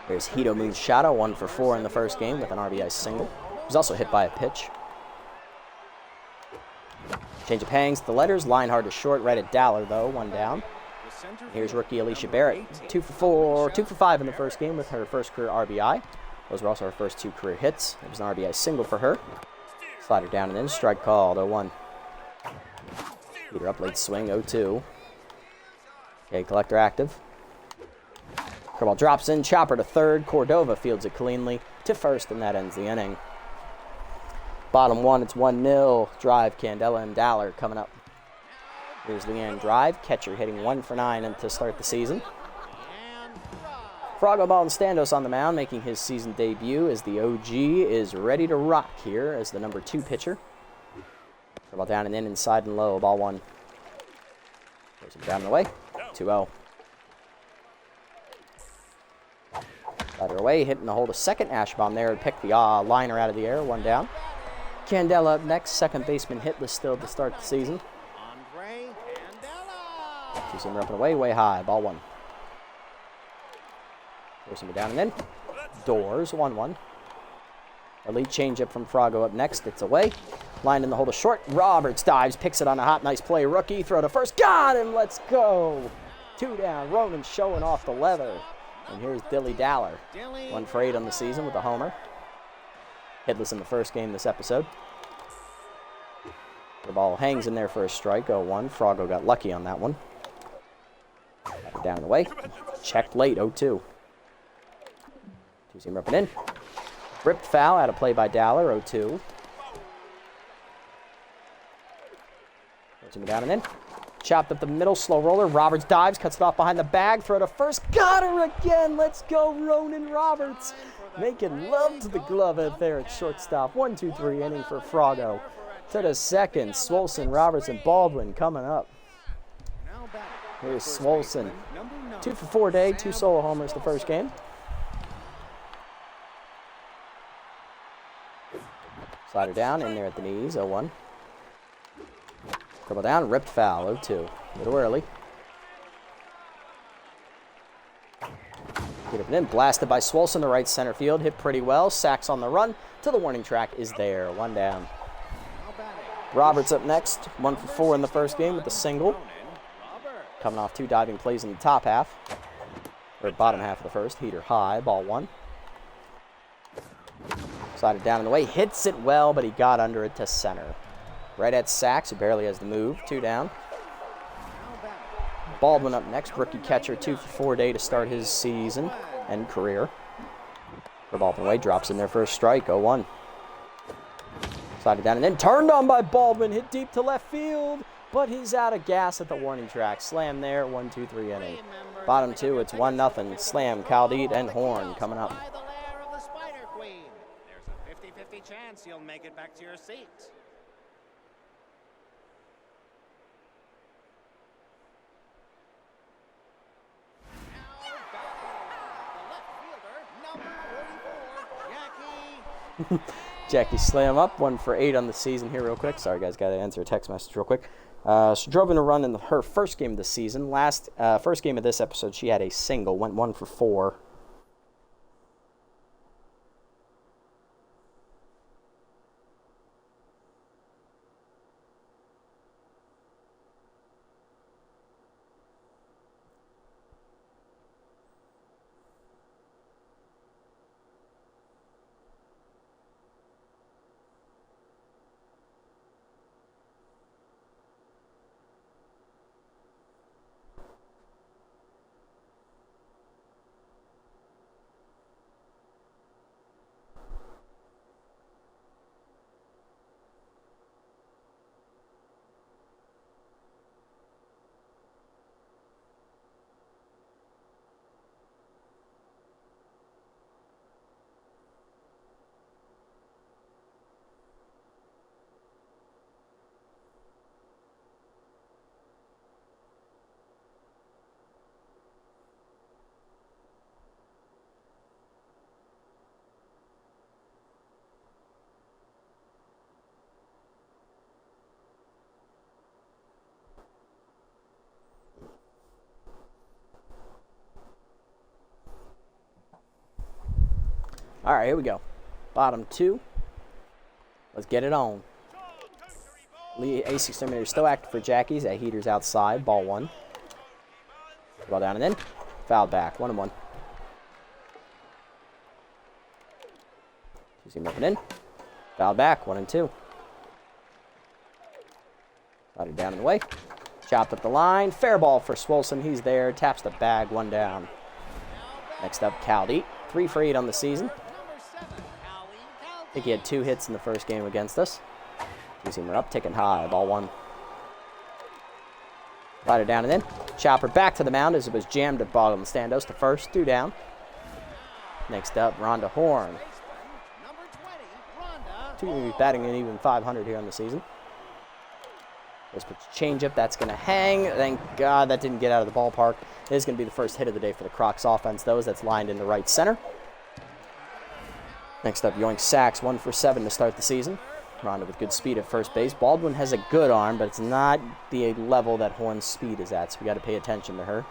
There's Hito Moon's Shadow, 1 for 4 in the first game with an RBI single. He was also hit by a pitch. Change of hangs, the letters, line hard to short, right at Dowler though, 1 down. Here's rookie Alicia Barrett, 2 for 5 in the first game with her first career RBI. Those were also her first 2 career hits. It was an RBI single for her. Slider down and in, strike called, 0-1. Heater up, late swing, 0-2. Okay, collector active. Curveball drops in, chopper to third. Cordova fields it cleanly to first, and that ends the inning. Bottom one, it's 1-0. Drive, Candela and Daller coming up. Here's Leanne drive. Catcher hitting 1 for 9 to start the season. Frago Ball and Standos on the mound, making his season debut as the OG is ready to rock here as the number 2 pitcher. Ball down and in, inside and low, ball 1. Goes him down and away, 2-0. Slider away, hitting the hold a second. Ashbaum there to pick the liner out of the air, 1 down. Candela up next, second baseman hitless still to start the season. Two-seamer up and away, way high, ball 1. Two-seamer down and in. Doors, 1-1. Elite changeup from Frago up next, it's away. Line in the hold a short. Roberts dives, picks it on a hot, nice play. Rookie, throw to first, got him, let's go. 2 down, Ronan showing off the leather. And here's Dilly Daller, 1 for 8 on the season with a homer. Hitless in the first game this episode. The ball hangs in there for a strike, 0-1. Frago got lucky on that one. Down and away. Checked late, 0-2. Two-seamer up and in. Ripped foul, out of play by Daller, 0-2. Two-seamer down and in. Chopped up the middle, slow roller. Roberts dives, cuts it off behind the bag. Throw to first. Got her again. Let's go, Ronan Roberts. Making love to the glove out there at shortstop. 1-2-3 inning for Frago. To the second. Swolson, Roberts, and Baldwin coming up. Here's Swolson. 2 for 4 day, 2 solo homers the first game. Slider down, in there at the knees, 0-1. Dribble down, ripped foul, 0-2. A little early. Get up and in, blasted by Swolson, the right center field. Hit pretty well, sacks on the run. To the warning track is there, 1 down. Roberts up next, 1 for 4 in the first game with a single. Coming off 2 diving plays in the top half. Or bottom half of the first. Heater high, ball 1. Slided down and away, hits it well, but he got under it to center. Right at Sachs, who barely has the move, 2 down. Baldwin up next, rookie catcher, 2 for 4 day to start his season and career. The ball away, drops in there for a strike, 0-1. Slided down and then turned on by Baldwin, hit deep to left field, but he's out of gas at the warning track. Slam there, 1-2-3 inning. Bottom 2, it's 1-0. Slam, Caldeet, and Horn coming up. There's a 50-50 chance you'll make it back to your seat. Jackie Slam up, 1 for 8 on the season here real quick. Sorry guys, got to answer a text message real quick. She drove in a run in her first game of the season. First game of this episode, she had a single, went 1 for 4. All right, here we go. Bottom 2. Let's get it on. Lee Ace Exterminator still active for Jackie's. That heater's outside. Ball 1. Ball down and in. Foul back. 1-1. Two-seam up and in. Foul back. 1-2. Slider down and away. Chopped up the line. Fair ball for Swolson. He's there. Taps the bag. 1 down. Next up, Caldy. 3 for 8 on the season. I think he had 2 hits in the first game against us. Two-seamer up, ticking high. Ball 1. Slider down and in. Chopper back to the mound as it was jammed at bottom. Standos to first. 2 down. Next up, Rhonda Horn. Batting an even 500 here on the season. This pitch changeup, that's going to hang. Thank God that didn't get out of the ballpark. It is going to be the first hit of the day for the Crocs offense, though, as that's lined in the right center. Next up, Yoink Sachs, 1 for 7 to start the season. Rhonda with good speed at first base. Baldwin has a good arm, but it's not the level that Horn's speed is at, so we got to pay attention to her.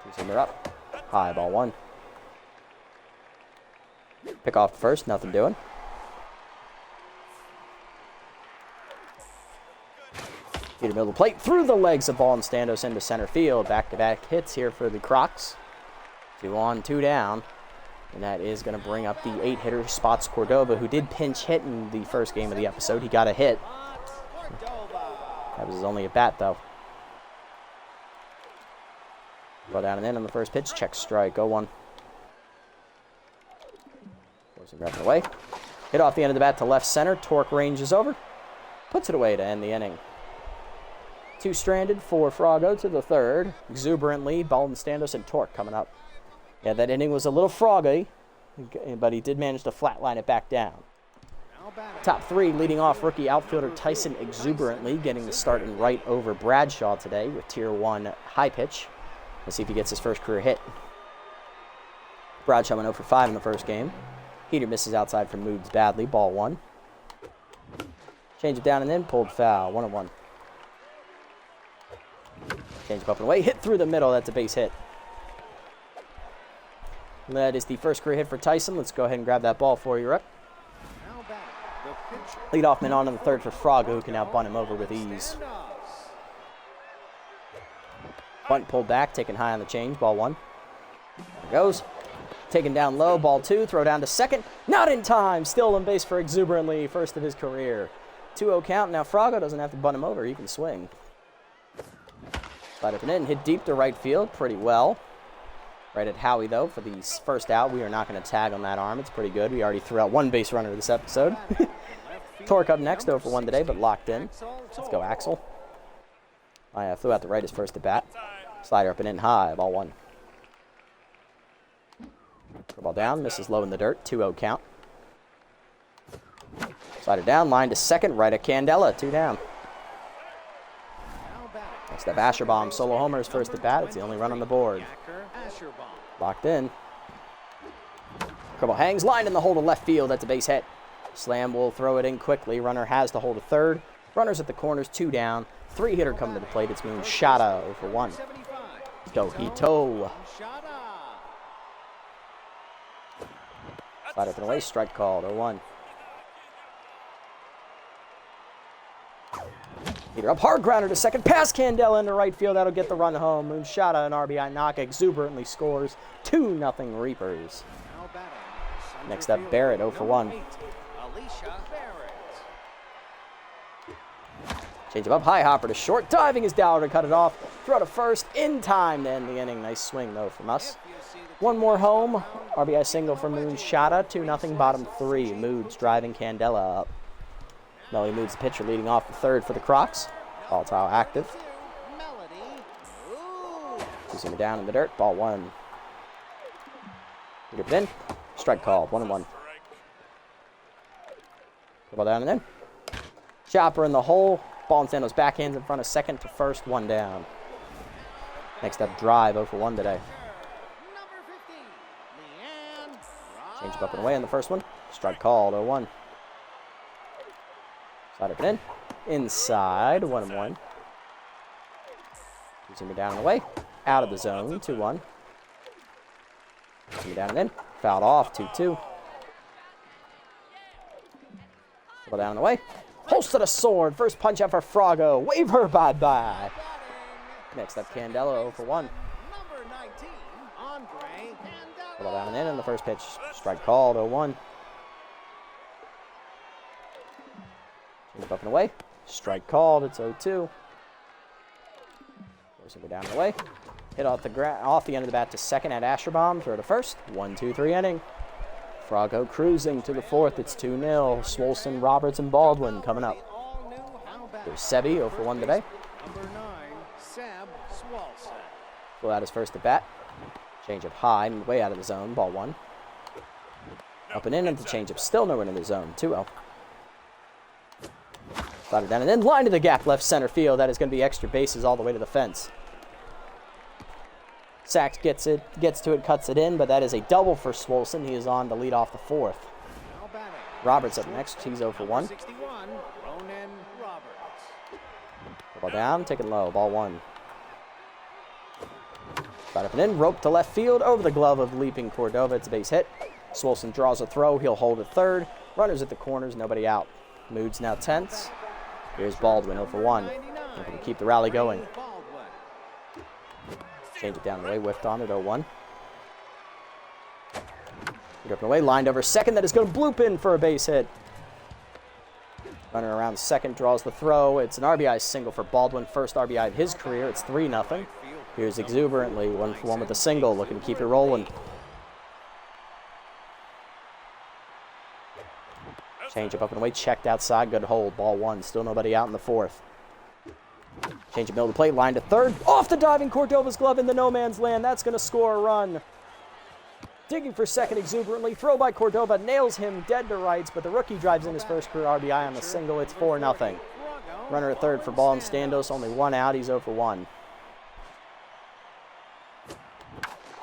Two-seamer up. High, ball 1. Pick off first, nothing doing. Peter middle of the plate, through the legs of Ball Standos into center field. Back-to-back hits here for the Crocs. 2 on, 2 down. And that is going to bring up the 8-hitter, Spots Cordova, who did pinch hit in the first game of the episode. He got a hit. That was his only at bat, though. Go down and in on the first pitch. Check strike. 0-1. Goes and grabs it away. Hit off the end of the bat to left center. Torque ranges over. Puts it away to end the inning. 2 stranded for Froggo to the third. Exuberantly, Baldwin Standos and Torque coming up. Yeah, that inning was a little froggy, but he did manage to flatline it back down. Top 3 leading off rookie outfielder Tyson Exuberantly, getting the start in right over Bradshaw today with Tier 1 high pitch. Let's see if he gets his first career hit. Bradshaw went 0 for 5 in the first game. Heater misses outside from Moods badly. Ball 1. Change it down and in. Pulled foul. 1-1. Change it up and away. Hit through the middle. That's a base hit. That is the first career hit for Tyson. Let's go ahead and grab that ball for you, Rep. Leadoff man on the third for Froggo, who can now bunt him over with ease. Bunt pulled back, taken high on the change. Ball 1. There it goes. Taken down low. Ball 2. Throw down to second. Not in time. Still on base for Exuberantly. First of his career. 2-0 count. Now Froggo doesn't have to bunt him over. He can swing. Slide up and in. Hit deep to right field. Pretty well. Right at Howie, though, for the first out. We are not going to tag on that arm. It's pretty good. We already threw out 1 base runner this episode. Torque up next, 0 for 1 today, but locked in. Let's go, Axel. I flew out the right his first at bat. Slider up and in high, ball 1. Ball down, misses low in the dirt, 2-0 count. Slider down, line to second, right at Candela, 2 down. Next up, Asherbaum, solo homer, his first at bat. It's the only run on the board. Locked in. Cribble hangs, line in the hole to left field. That's a base hit. Slam will throw it in quickly. Runner has to hold a third. Runners at the corners, 2 down. 3-hitter coming to the plate. It's Moonshada 0 for 1. Dohito. Slide up and away. Strike called. 0-1. Heater up, hard grounder to second, past Candela into right field. That'll get the run home. Moonshada, an RBI knock, Exuberantly scores. 2-0 Reapers. Next up, Barrett, 0 for 1. Change him up, high hopper to short, diving is down to cut it off. Throw to first, in time to end the inning. Nice swing, though, from us. 1 more home, RBI single for Moonshada, 2-0, bottom 3. Moods driving Candela up. Melly Moods the pitcher leading off the third for the Crocs. Volatile active. Two-seamer down in the dirt. Ball 1. Get it in. Strike call. 1-1. Ball down and in. Chopper in the hole. Ball and Sando's backhands in front of second to first. 1 down. Next up, drive 0 for 1 today. Change up and away on the first one. Strike called. 0-1. Slide up and in. Inside. 1-1. Two-seamer down and away. Out of the zone. 2-1. Two-seamer down and in. Fouled off. 2-2. Ball down and away. Holst to the sword. First punch out for Froggo. Wave her bye-bye. Next up, Candela 0 for 1. Ball down and in on the first pitch. Strike called. 0-1. Change up and away. Strike called. It's 0-2. We're down and away. Hit off the end of the bat to second at Asherbomb. Throw to first. 1-2-3 inning. Froggo cruising to the fourth. It's 2-0. Swolson, Roberts, and Baldwin coming up. There's Sebi, 0 for 1 today. Number 9, Seb Swolson. Pull out his first at bat. Change up high and way out of the zone. Ball 1. Up and in, and the change up still nowhere in the zone. 2-0. Slide it down and then line to the gap, left center field. That is going to be extra bases all the way to the fence. Sachs gets to it, cuts it in, but that is a double for Swolson. He is on to lead off the fourth. Roberts up next. He's 0 for 1. Ball down, taken low. Ball 1. Slide up and in, rope to left field, over the glove of leaping Cordova. It's a base hit. Swolson draws a throw. He'll hold at third. Runners at the corners, nobody out. Mood's now tense. Here's Baldwin, 0 for 1. Looking to keep the rally going. Change it down the way, whiffed on at 0-1. Get up and away, lined over second. That is going to bloop in for a base hit. Runner around second, draws the throw. It's an RBI single for Baldwin. First RBI of his career. It's 3-0. Here's exuberantly, 1 for 1 with a single, looking to keep it rolling. Change up and away, checked outside, good hold. Ball 1, still nobody out in the fourth. Change of middle of the plate, line to third. Off the diving Cordova's glove in the no man's land. That's going to score a run. Digging for second exuberantly. Throw by Cordova, nails him dead to rights, but the rookie drives in his first career RBI on the single. It's 4-0. Runner at third for Ball and Standos, only 1 out. He's 0 for 1.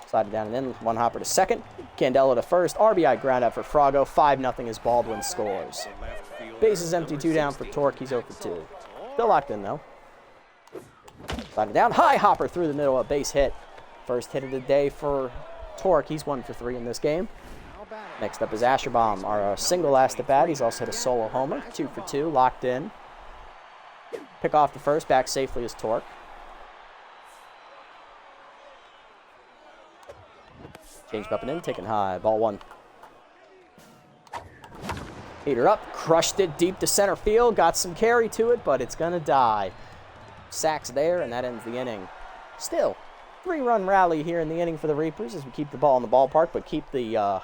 Slide it down and in, 1 hopper to second. Candelo to first. RBI ground out for Froggo. 5-0 as Baldwin scores. Bases empty, 2 down for Torque. He's 0 for 2. Still locked in though. Slide it down. High hopper through the middle. A base hit. First hit of the day for Torque. He's 1 for 3 in this game. Next up is Asherbomb. Our single last at bat. He's also hit a solo homer. 2 for 2. Locked in. Pick off the first. Back safely is Torque. Changed up and in. Taken high. Ball 1. Heater up. Crushed it deep to center field. Got some carry to it, but it's going to die. Sacks there, and that ends the inning. Still, 3-run rally here in the inning for the Reapers as we keep the ball in the ballpark, but keep the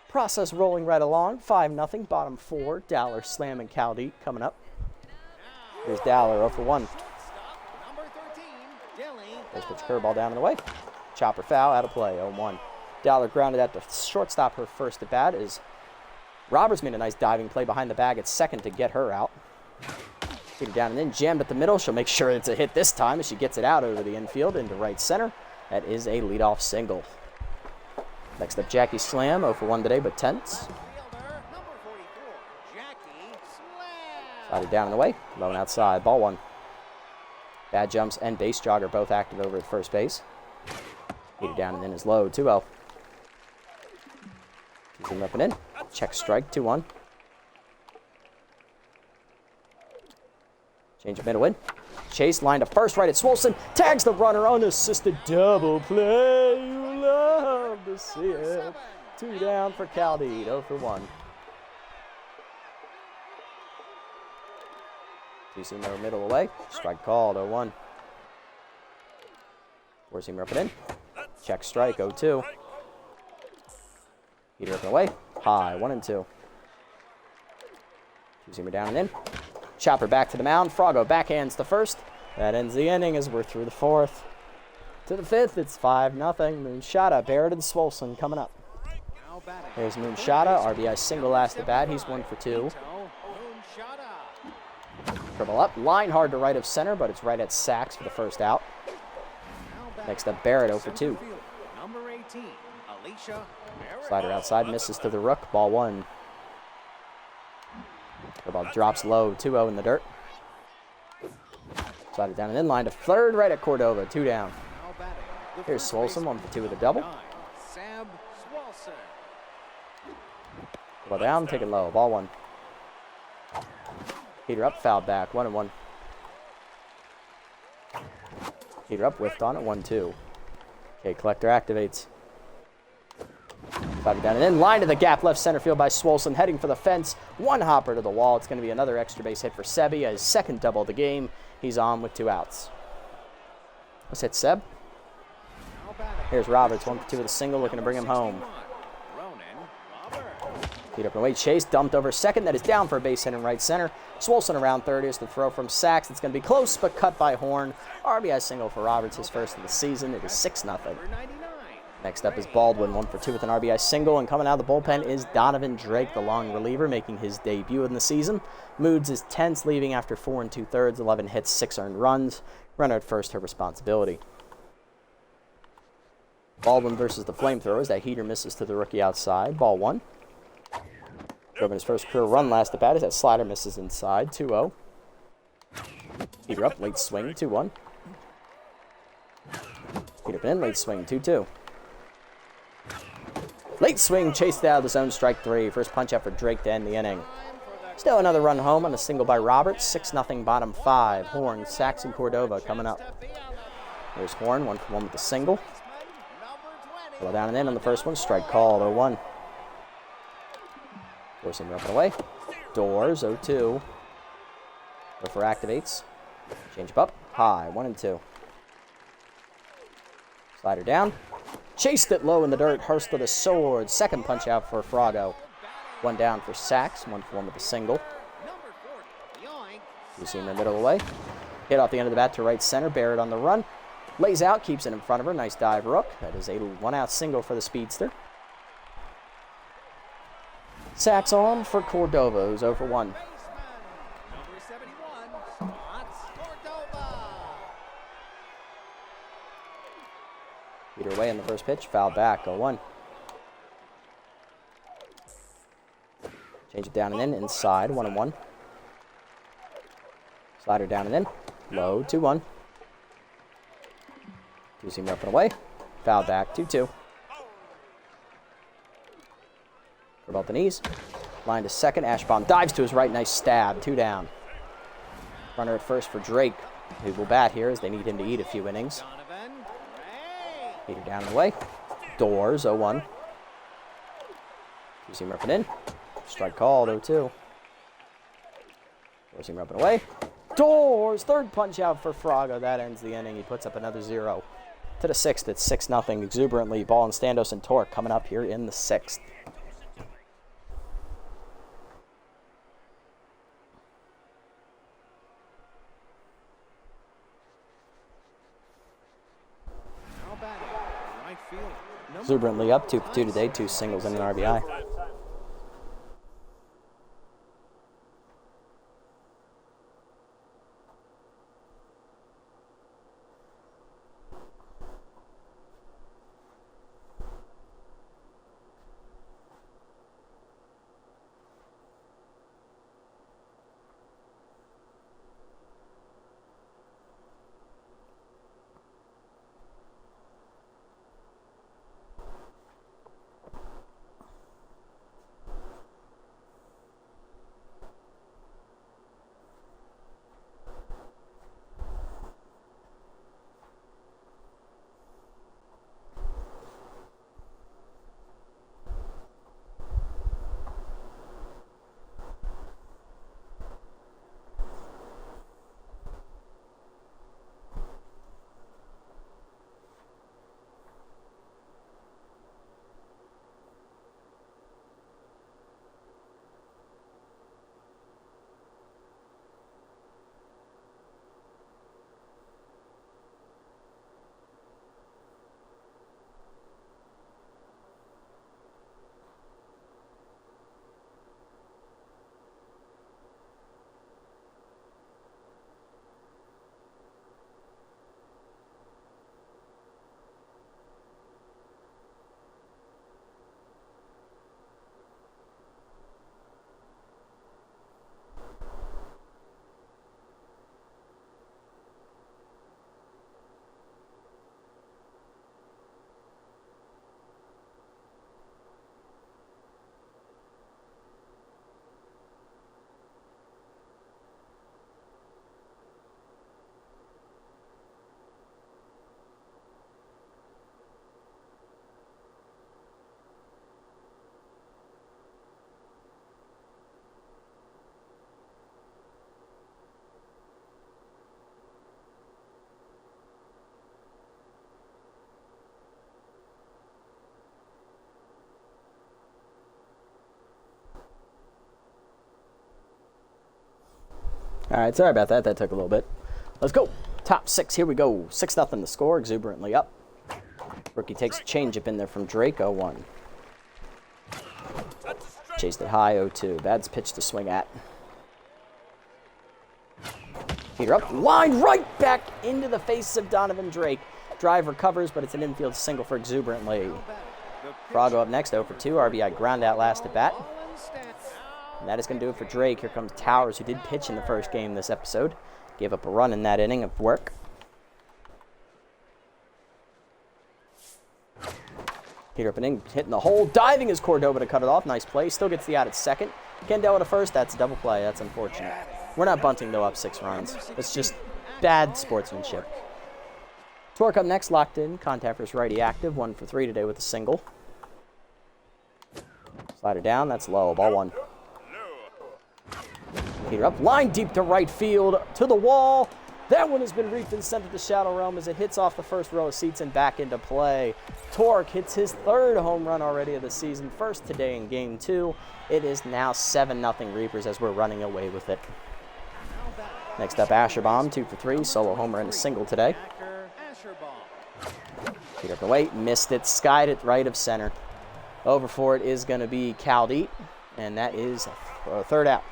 process rolling right along. 5-0, bottom 4. Dowler, Slam, and Caldete coming up. Here's Dowler, 0 for 1. First pitch curveball down and away. Chopper foul, out of play, 0-1. Dowler grounded at the shortstop her first at bat as Roberts made a nice diving play behind the bag at second to get her out. Get it down and then jammed at the middle. She'll make sure it's a hit this time as she gets it out over the infield into right center. That is a leadoff single. Next up, Jackie Slam, 0 for 1 today, but tense. Slide it down and away. Low and outside. Ball 1. Bad jumps and base jogger both active over at first base. Get it down and then is low. 2-0. Keeps him up and in. Check strike. 2-1. Change of middle in. Chase line to first, right at Swolson. Tags the runner, unassisted double play. You love to see it. 2 down for Caldete, 0 for 1. Two-seamer middle away. Strike called, 0-1. Four-seamer up and in. Check strike, 0-2. Heater up and away. High, 1-2. Two-seamer down and in. Chopper back to the mound. Froggo backhands the first. That ends the inning as we're through the fourth. To the fifth, it's 5-0. Moonshada, Barrett, and Swolson coming up. There's Moonshada. RBI single last at bat. He's 1 for 2. Dribble up. Line hard to right of center, but it's right at Sachs for the first out. Next up, Barrett, 0 for 2. Slider outside, misses to the rook. Ball 1. The ball drops low, 2-0 in the dirt. Slide it down and in line to third, right at Cordova, 2 down. Here's Swolson, 1 for 2 with a double. Ball down, taken low, ball 1. Heater up, fouled back, 1-1. Heater up, whiffed on it, 1-2. Okay, collector activates. Slider down and in. Line to the gap, left center field by Swolson, heading for the fence. One hopper to the wall. It's going to be another extra base hit for Sebi, his second double of the game. He's on with 2 outs. Let's hit Seb. Here's Roberts, 1 for 2 with a single, looking to bring him home. Feet up and away, Chase dumped over second. That is down for a base hit in right center. Swolson around third. Here's the throw from Sachs. It's going to be close, but cut by Horn. RBI single for Roberts, his first of the season. It is 6-0. Next up is Baldwin, 1 for 2 with an RBI single. And coming out of the bullpen is Donovan Drake, the long reliever, making his debut in the season. Moods is tense, leaving after 4 2/3, 11 hits, 6 earned runs. Runner at first, her responsibility. Baldwin versus the Flamethrowers. That heater misses to the rookie outside. Ball 1. Drove in his first career run last at bat as that slider misses inside. 2-0. Heater up, late swing, 2-1. Heater up and in, late swing, 2-2. Late swing, chased out of the zone, strike 3. First punch out for Drake to end the inning. Still another run home on a single by Roberts. 6-0 bottom 5. Horn, Sachs, and Cordova coming up. There's Horn, 1 for 1 with the single. Well down and in on the first one, strike called, 0-1. Forcing up and away. Doors, 0-2. Go for activates. Change up, high, 1 and 2. Slider down. Chased it low in the dirt. Hurst with a sword. Second punch out for Frago. 1 down for Sachs. 1 for 1 with a single. Two-seamer middle of the way. Hit off the end of the bat to right center. Barrett on the run. Lays out, keeps it in front of her. Nice dive, Rook. That is a 1-out single for the speedster. Sachs on for Cordova, who's 0 for 1. Beat her away in the first pitch. Foul back, 0-1. Change it down and in, inside, 1-1. Slider down and in, low, 2-1. Two-seamer up and away. Foul back, 2-2. For both the knees. Line to second. Ashbaum dives to his right. Nice stab. 2 down. Runner at first for Drake, who will bat here as they need him to eat a few innings. Heater down and away. Doors, 0-1. Two-seamer up and in. Strike called, 0-2. Four-seamer up and away. Doors, third punch out for Fraga. That ends the inning. He puts up another 0. To the 6th, it's 6-0 exuberantly. Ball and Standos and Torque coming up here in the 6th. Exuberantly up, 2 for 2 today, 2 singles and an RBI. All right, sorry about that. That took a little bit. Let's go. Top 6, here we go. 6-0 the score, exuberantly up. Rookie takes a changeup in there from Drake, 0-1. Chased it high, 0-2. Bad's pitch to swing at. Heater up, lined right back into the face of Donovan Drake. Drive recovers, but it's an infield single for exuberantly. Froggo up next, 0-2. RBI ground out last at bat. And that is going to do it for Drake. Here comes Towers, who did pitch in the first game this episode. Gave up a run in that inning of work. Heater up an inning, hitting the hole. Diving is Cordova to cut it off. Nice play. Still gets the out at second. Candela to first. That's a double play. That's unfortunate. We're not bunting, though, up 6 runs. It's just bad sportsmanship. Torque up next, locked in. Contact versus righty active. 1 for 3 today with a single. Slider down. That's low. Ball 1. Heater up. Line deep to right field. To the wall. That one has been reaped and sent to the shadow realm as it hits off the first row of seats and back into play. Torque hits his 3rd home run already of the season. First today in Game 2. It is now 7-0 Reapers as we're running away with it. Next up, Asherbaum, 2 for 3. Solo homer and a single today. Heater up the weight. Missed it. Skied it right of center. Over for it is going to be Caldeet. And that is a 3rd out.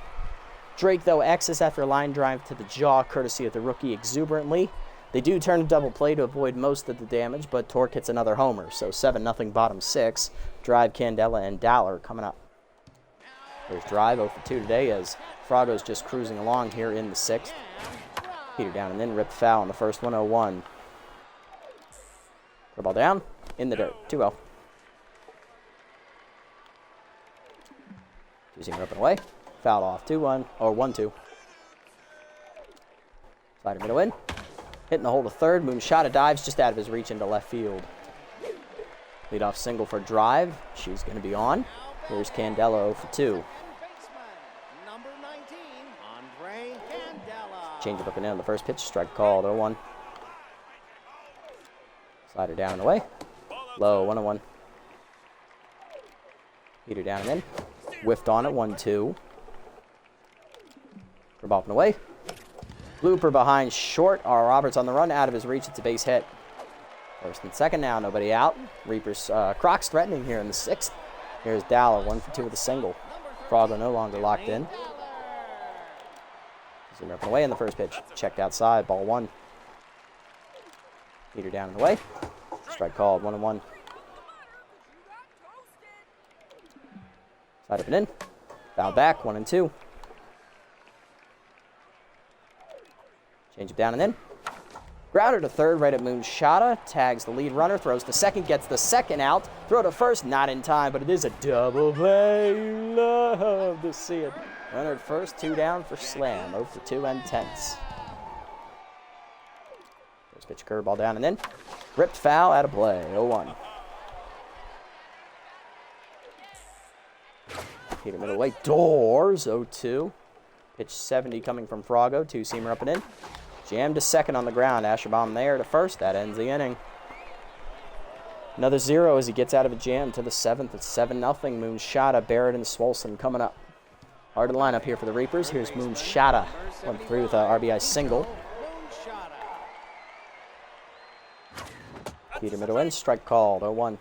Drake, though, exits after a line drive to the jaw, courtesy of the rookie exuberantly. They do turn a double play to avoid most of the damage, but Torque hits another homer, so 7-0 bottom 6. Drive, Candela, and Dowler coming up. There's Drive, 0 for 2 today, as Froggo's just cruising along here in the 6th. Heater down and then ripped foul on the first one, 0-1. Ball down, in the dirt, 2-0. 2-0 up and away. Fouled off, 2-1, or 1-2. Slider middle in. Hitting the hole to third. Moonshot dives just out of his reach into left field. Leadoff single for Drive. She's going to be on. Here's Candela 0 for 2. Change up and in on the first pitch. Strike called, 0-1. Slider down and away. Low, 1-1. Heater down and in. Whiffed on it, 1-2. Ball up and away. Blooper behind short. Roberts on the run, out of his reach. It's a base hit. First and second now, nobody out. Reapers, Crocs threatening here in the 6th. Here's Dowler, 1 for 2 with a single. Froggo no longer locked in. Zoom up and away in the first pitch. Checked outside, ball 1. Heater down and away. Strike called, 1-1. Side up and in. Foul back, 1-2. Change it down and in. Grounder to third, right at Moonshot. Tags the lead runner, throws to second, gets the second out. Throw to first, not in time, but it is a double play. Love to see it. Runner at first, 2 down for Slam. 0 for 2 and tense. First pitch curveball down and in. Ripped foul, out of play. 0-1. Heater middle away. Doors, 0-2. Pitch 70 coming from Froggo. 2-seamer up and in. Jammed to second on the ground. Asherbaum there to first. That ends the inning. Another 0 as he gets out of a jam to the 7th. It's 7-0. Moonshot, Barrett, and Swolson coming up. Hard to line up here for the Reapers. Here's Moonshot. 1-3 with a RBI single. Peter middle in. Strike called. 0-1.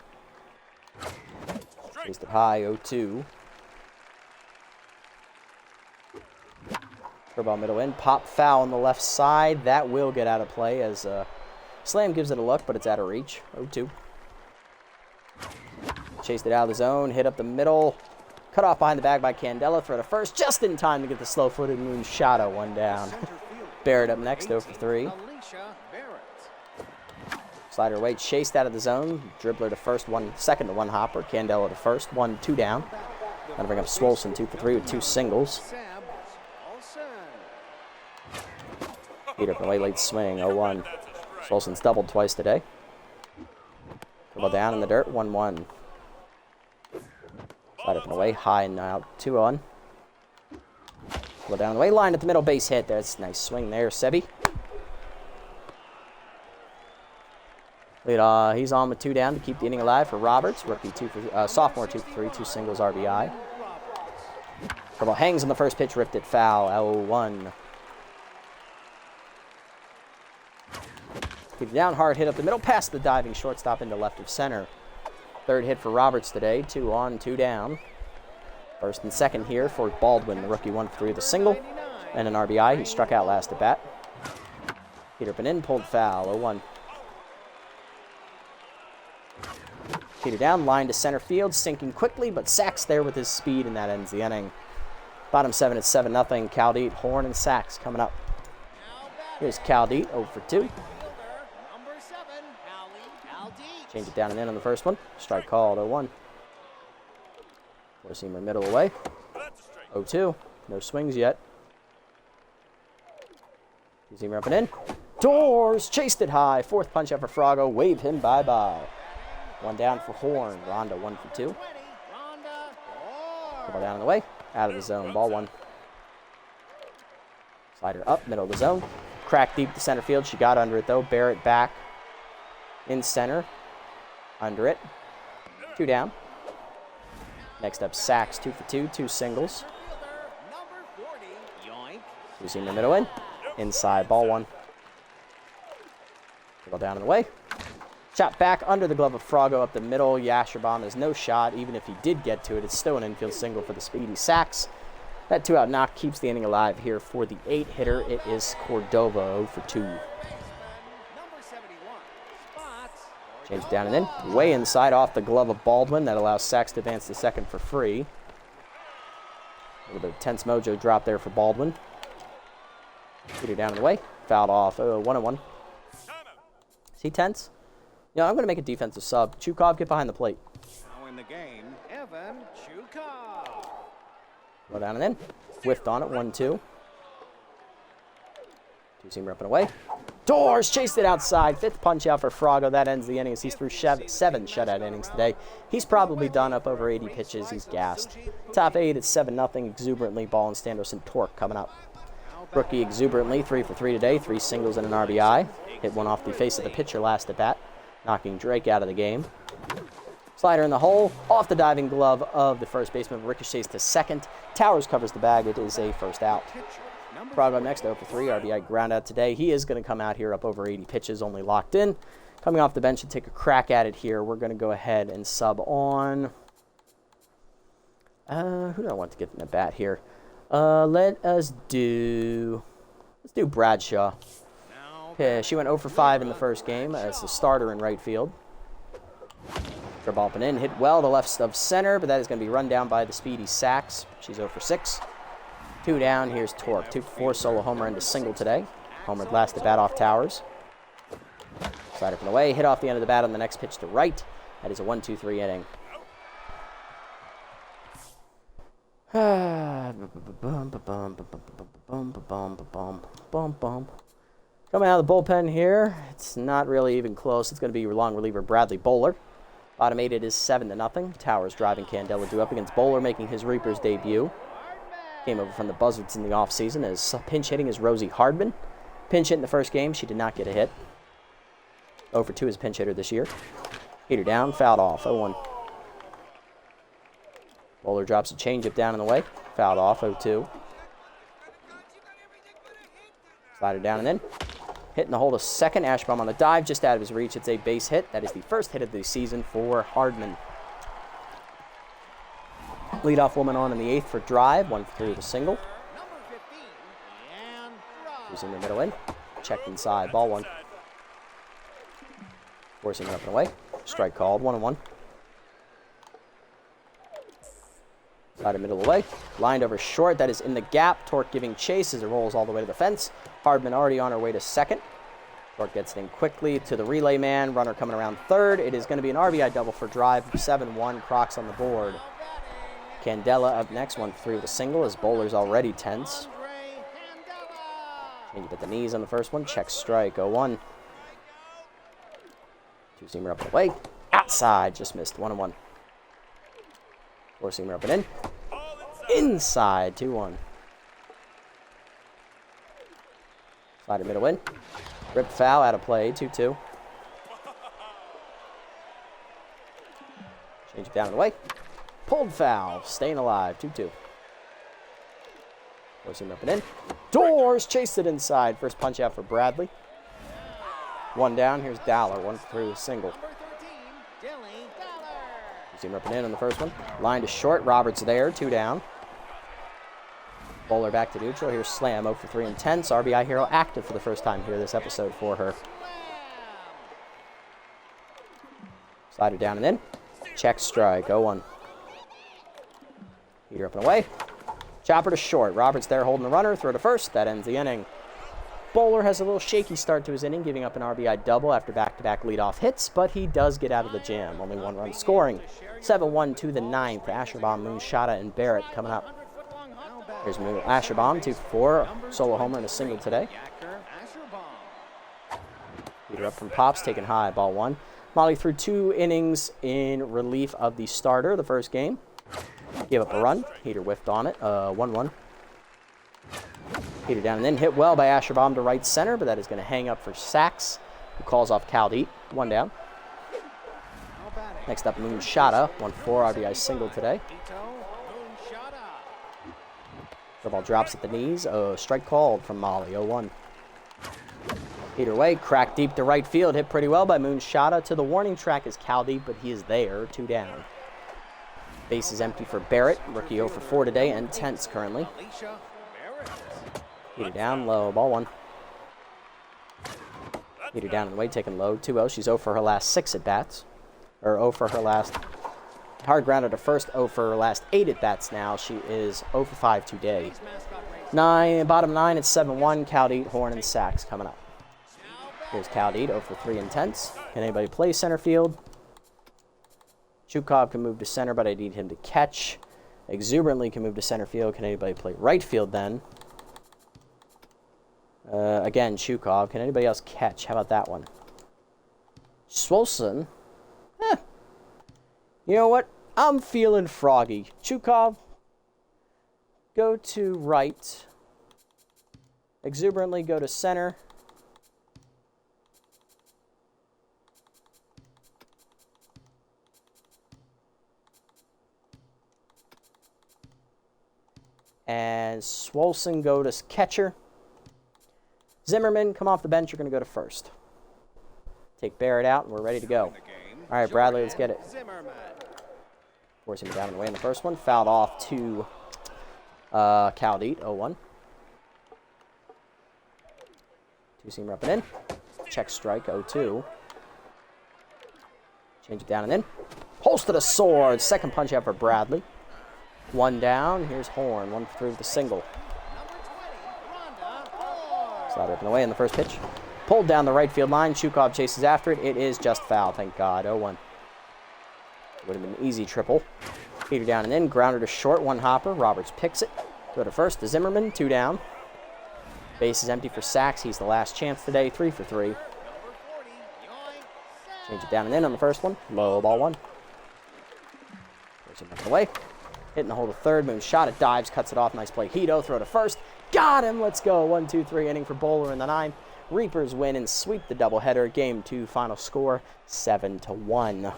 Chased it high. 0-2. Curveball middle in. Pop foul on the left side. That will get out of play as Slam gives it a look, but it's out of reach. 0-2. Chased it out of the zone. Hit up the middle. Cut off behind the bag by Candela. Throw to first just in time to get the slow-footed Moonshot 1 down. Barrett up next, 0 for 3. Slider away. Chased out of the zone. Dribbler to first, second to 1 hopper. Candela to first, 1-2 down. Gonna bring up Swolson 2 for 3 with 2 singles. Heater up and away, late swing, 0-1. Swolson's doubled twice today. Ball down in the dirt, 1-1. Slide up and away, high and out, 2-1. Ball down the way, line at the middle, base hit. That's a nice swing there, Sebi. He's on with 2 down to keep the inning alive for Roberts. Rookie sophomore 2 for 3, 2 singles, RBI. Ball hangs on the first pitch, ripped it foul, 0-1. Keep it down, hard hit up the middle, past the diving shortstop into left of center. Third hit for Roberts today, 2 on, 2 down. First and second here for Baldwin, the rookie, 1 for 3 with a single and an RBI. He struck out last at bat. Peterman in, pulled foul, 0-1. Peter down, line to center field, sinking quickly, but Sachs there with his speed, and that ends the inning. Bottom 7 at 7-0. Caldeet, Horn, and Sachs coming up. Here's Caldeet, 0 for 2. Change it down and in on the first one. Strike called, 0-1. Four-seamer middle away. 0-2. No swings yet. Two-seamer up and in. Doors chased it high. Fourth punch up for Frago. Wave him bye-bye. 1 down for Horn. Ronda 1 for 2. Ball down in the way. Out of the zone. Ball 1. Slider up, middle of the zone. Crack deep to center field. She got under it though. Barrett back. In center. Under it. 2 down. Next up, Sachs, 2 for 2, 2 singles. Two-seamer middle in. Inside, ball 1. Ball down in the way. Shot back under the glove of Frago up the middle. Yasherbom has no shot. Even if he did get to it, it's still an infield single for the speedy Sachs. That 2-out knock keeps the inning alive here for the 8-hitter. It is Cordova, 0 for 2. Change it down and in. Way inside off the glove of Baldwin. That allows Sachs to advance to second for free. A little bit of tense mojo drop there for Baldwin. Peter down in the way. Fouled off. 1-1. Is he tense? Yeah, I'm going to make a defensive sub. Chukov, get behind the plate. Now in the game, Evan Chukov. Go down and in. Whiffed on it. 1-2. Two-seamer up and away. Doors chased it outside. 5th punch out for Frago. That ends the inning as he's through 7 shutout innings today. He's probably done up over 80 pitches. He's gassed. Top 8 at 7-0. Exuberantly, Ball and Standos and Torque coming up. Rookie exuberantly, 3 for 3 today. 3 singles and an RBI. Hit one off the face of the pitcher last at bat, knocking Drake out of the game. Slider in the hole. Off the diving glove of the first baseman. Ricochets to second. Towers covers the bag. It is a first out. Frago next, 0 for 3, RBI ground out today. He is going to come out here up over 80 pitches, only locked in. Coming off the bench to take a crack at it here, we're going to go ahead and sub on. Who do I want to get in the bat here? Let's do Bradshaw. Yeah, she went 0 for 5 in the first game as the starter in right field. Dribble up and in, hit well to left of center, but that is going to be run down by the speedy Sachs. She's 0 for 6. 2 down, here's Torque. 2 for 4, solo homer into single today. Homered last at bat off Towers. Slider from the way, hit off the end of the bat on the next pitch to right. That is a 1-2-3 inning. Coming out of the bullpen here, it's not really even close. It's going to be long reliever Bradley Bowler. Bottom 8, it is 7-0. Towers driving Candela due up against Bowler, making his Reapers debut. Came over from the Buzzards in the offseason as pinch hitting is Rosie Hardman. Pinch hit in the first game. She did not get a hit. 0 for 2 as a pinch hitter this year. Peter down, fouled off, 0-1. Bowler drops a changeup down in the way. Fouled off, 0-2. Slider down and in. Hitting the hole to second. Ashbaum on the dive, just out of his reach. It's a base hit. That is the first hit of the season for Hardman. Leadoff woman on in the 8th for drive. 1 for 3 with a single. Using the middle in. Checked inside. Ball 1. Forcing it up and away. Strike called. 1-1. Slider middle away. Lined over short. That is in the gap. Torque giving chase as it rolls all the way to the fence. Hardman already on her way to second. Torque gets it in quickly to the relay man. Runner coming around third. It is going to be an RBI double for drive. 7-1. Crocs on the board. Candela up next. 1 for 3 with a single as Bowler's already tense. Change at the knees on the first one. Check strike. 0-1. Two-seamer up and away. Outside. Just missed. 1-1. Four-seamer up and in. Inside. 2-1. Slider middle in. Ripped foul out of play. 2-2. Change it down and away. Pulled foul. Staying alive. 2-2. Four-seamer up and in. Doors chased it inside. First punch out for Bradley. One down. Here's Dowler. One through a single. Number 13, Dilly Dollar. You see him ripping in on the first one. Line to short. Roberts there. 2 down. Bowler back to neutral. Here's Slam. 0 for 3 and 10. RBI hero active for the first time here this episode for her. Slider down and in. Check strike. 0-1. Heater up and away. Chopper to short. Roberts there holding the runner. Throw to first. That ends the inning. Bowler has a little shaky start to his inning, giving up an RBI double after back-to-back leadoff hits, but he does get out of the jam. Only 1 run scoring. 7-1 to the 9th. Asherbaum, Moonshada, and Barrett coming up. Here's Asherbaum, 2 for 4. Solo homer and a single today. Heater up from Pops, taken high. Ball 1. Molly threw 2 innings in relief of the starter the first game. Gave up a run. Heater whiffed on it. 1-1. Heater down and then hit well by Asherbaum to right center, but that is going to hang up for Sachs, who calls off Caldeep. 1 down. Next up, Moonshada. 1-4 RBI single today. The ball drops at the knees. Strike called from Molly. 0-1. Heater away. Cracked deep to right field. Hit pretty well by Moonshada. To the warning track is Caldeep, but he is there. 2 down. Base is empty for Barrett. Rookie 0 for 4 today and tense currently. Heater down, low, ball 1. Heater down and away, taken low, 2-0. She's 0 for her last 6 at-bats. Or 0 for her last... Hard grounded to first, 0 for her last 8 at-bats now. She is 0 for 5 today. Bottom 9, it's 7-1. Caldeep, Horn, and Sachs coming up. Here's Caldeep, 0 for 3 and tense. Can anybody play center field? Chukov can move to center, but I need him to catch. Exuberantly can move to center field. Can anybody play right field then? Again, Chukov. Can anybody else catch? How about that one? Swolson. You know what? I'm feeling froggy. Chukov, go to right. Exuberantly go to center. And Swolson go to catcher. Zimmerman, come off the bench. You're going to go to first. Take Barrett out, and we're ready to go. All right, Bradley, let's get it. Forcing him down and away in the first one. Fouled off to Caldeep, 0-1. Two-seamer up and in. Check strike, 0-2. Change it down and in. Pulse to the sword. Second punch out for Bradley. 1 down. Here's Horn. 1 for 3 with the single. Slide up and away in the first pitch. Pulled down the right field line. Chukov chases after it. It is just foul, thank God. 0-1. Would have been an easy triple. Heater down and in. Grounder to short. 1 hopper. Roberts picks it. Go to first to Zimmerman. 2 down. Base is empty for Sachs. He's the last chance today. 3 for 3. Change it down and in on the first one. Low, ball 1. Goes him up and away. Hitting the hole to third. Moonshot. It dives. Cuts it off. Nice play. Hito. Throw to first. Got him. Let's go. 1-2-3 inning for Bowler in the 9th. Reapers win and sweep the doubleheader. Game 2 final score 7-1.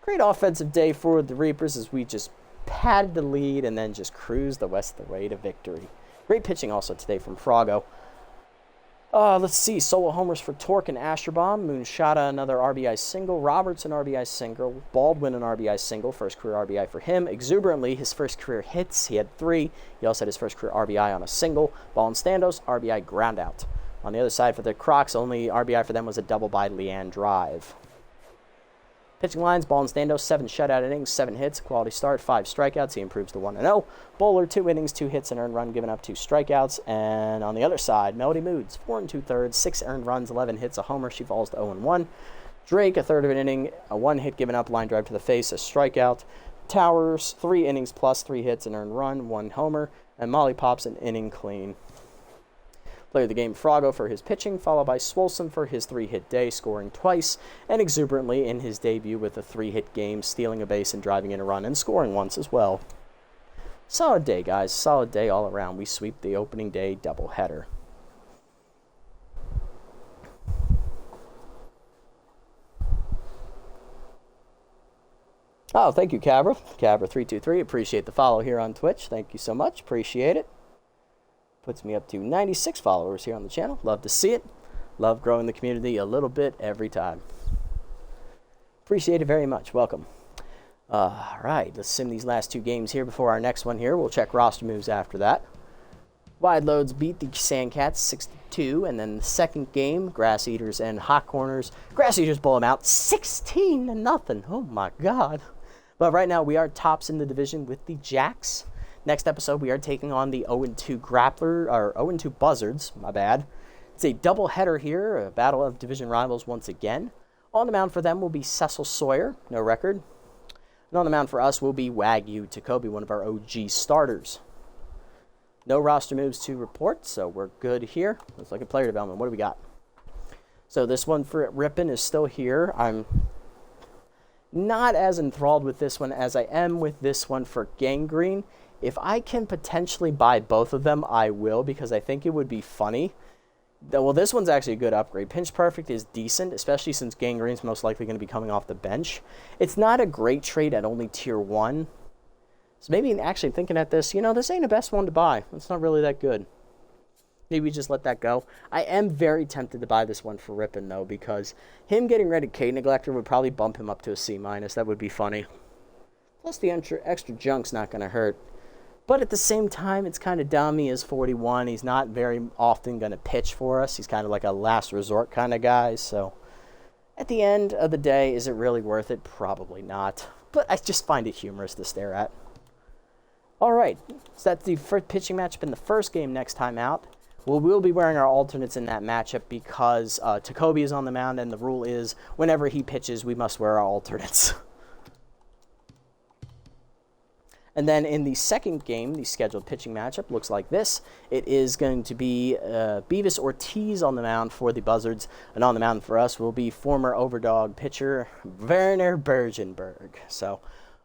Great offensive day for the Reapers as we just padded the lead and then just cruised the rest of the way to victory. Great pitching also today from Froggo. Let's see. Solo homers for Torque and Asherbaum. Moonshada, another RBI single. Roberts, an RBI single. Baldwin, an RBI single. First career RBI for him. Exuberantly, his first career hits. He had 3. He also had his first career RBI on a single. Ball and Standos, RBI ground out. On the other side for the Crocs, only RBI for them was a double by Leanne Drive. Pitching lines, Ball and Standos, 7 shutout innings, 7 hits, quality start, 5 strikeouts. He improves to 1-0. Bowler, 2 innings, 2 hits, and earned run, giving up 2 strikeouts. And on the other side, Melody Moods, 4 2/3, 6 earned runs, 11 hits, a homer. She falls to 0-1. Drake, a third of an inning, a 1 hit given up, line drive to the face, a strikeout. Towers, 3 innings plus 3 hits, and earned run, 1 homer. And Molly Pops, an inning clean. Player of the game, Froggo for his pitching, followed by Swolson for his 3-hit day, scoring twice, and exuberantly in his debut with a 3-hit game, stealing a base and driving in a run, and scoring once as well. Solid day, guys. Solid day all around. We sweep the opening day doubleheader. Oh, thank you, Cabra. Cabra323. Appreciate the follow here on Twitch. Thank you so much. Appreciate it. Puts me up to 96 followers here on the channel. Love to see it. Love growing the community a little bit every time. Appreciate it very much. Welcome. All right, let's sim these last 2 games here before our next one here. We'll check roster moves after that. Wide Loads beat the Sandcats 6-2, and then the second game, Grass Eaters and Hot Corners. Grass Eaters bowl them out 16-0. Oh my God. But right now we are tops in the division with the Jacks. Next episode we are taking on the 0-2 Grappler, or 0-2 Buzzards, my bad. It's a doubleheader here, a battle of division rivals once again. On the mound for them will be Cecil Sawyer, no record. And on the mound for us will be Wagyu Takobi, one of our OG starters. No roster moves to report, so we're good here. Let's look at player development. What do we got? So this one for Ripon is still here. I'm not as enthralled with this one as I am with this one for Gangrene. If I can potentially buy both of them, I will, because I think it would be funny. Well, this one's actually a good upgrade. Pinch Perfect is decent, especially since Gangrene's most likely going to be coming off the bench. It's not a great trade at only tier 1. So maybe actually thinking at this, this ain't the best one to buy. It's not really that good. Maybe we just let that go. I am very tempted to buy this one for Ripon, though, because him getting rid of K-Neglector would probably bump him up to a C-. That would be funny. Plus, the extra junk's not going to hurt. But at the same time, it's kind of dumb. He is 41. He's not very often going to pitch for us. He's kind of like a last resort kind of guy. So at the end of the day, is it really worth it? Probably not. But I just find it humorous to stare at. All right. So that's the first pitching matchup in the first game next time out. We'll be wearing our alternates in that matchup because Takobi is on the mound, and the rule is whenever he pitches, we must wear our alternates. And then in the second game, the scheduled pitching matchup looks like this. It is going to be Beavis Ortiz on the mound for the Buzzards. And on the mound for us will be former Overdog pitcher Werner Bergenberg. So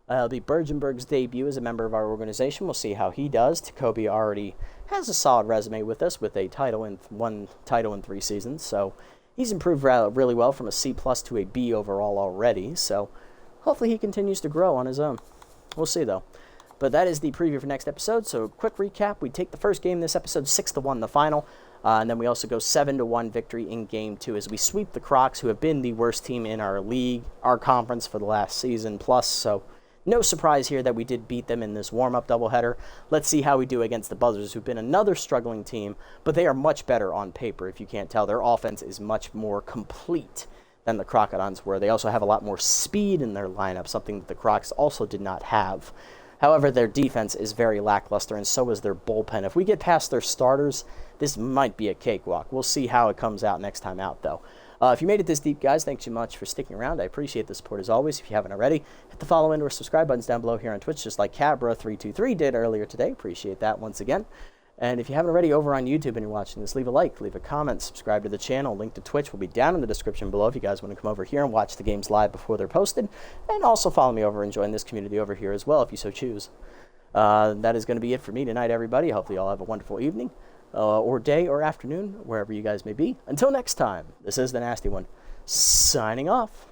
it'll be Bergenberg's debut as a member of our organization. We'll see how he does. Takobi already has a solid resume with us with a title in 1 title in 3 seasons. So he's improved really well from a C+ to a B overall already. So hopefully he continues to grow on his own. We'll see, though. But that is the preview for next episode. So quick recap. We take the first game this episode 6-1 the final. And then we also go 7-1 victory in game 2 as we sweep the Crocs, who have been the worst team in our league, our conference for the last season plus. So no surprise here that we did beat them in this warm-up doubleheader. Let's see how we do against the Buzzards, who've been another struggling team. But they are much better on paper, if you can't tell. Their offense is much more complete than the Crocodons were. They also have a lot more speed in their lineup, something that the Crocs also did not have. However, their defense is very lackluster, and so is their bullpen. If we get past their starters, this might be a cakewalk. We'll see how it comes out next time out, though. If you made it this deep, guys, thanks so much for sticking around. I appreciate the support as always. If you haven't already, hit the follow and or subscribe buttons down below here on Twitch, just like Cabra323 did earlier today. Appreciate that once again. And if you haven't already over on YouTube and you're watching this, leave a like, leave a comment, subscribe to the channel. Link to Twitch will be down in the description below if you guys want to come over here and watch the games live before they're posted. And also follow me over and join this community over here as well if you so choose. That is going to be it for me tonight, everybody. Hopefully you all have a wonderful evening, or day, or afternoon, wherever you guys may be. Until next time, this is the Nasty One, signing off.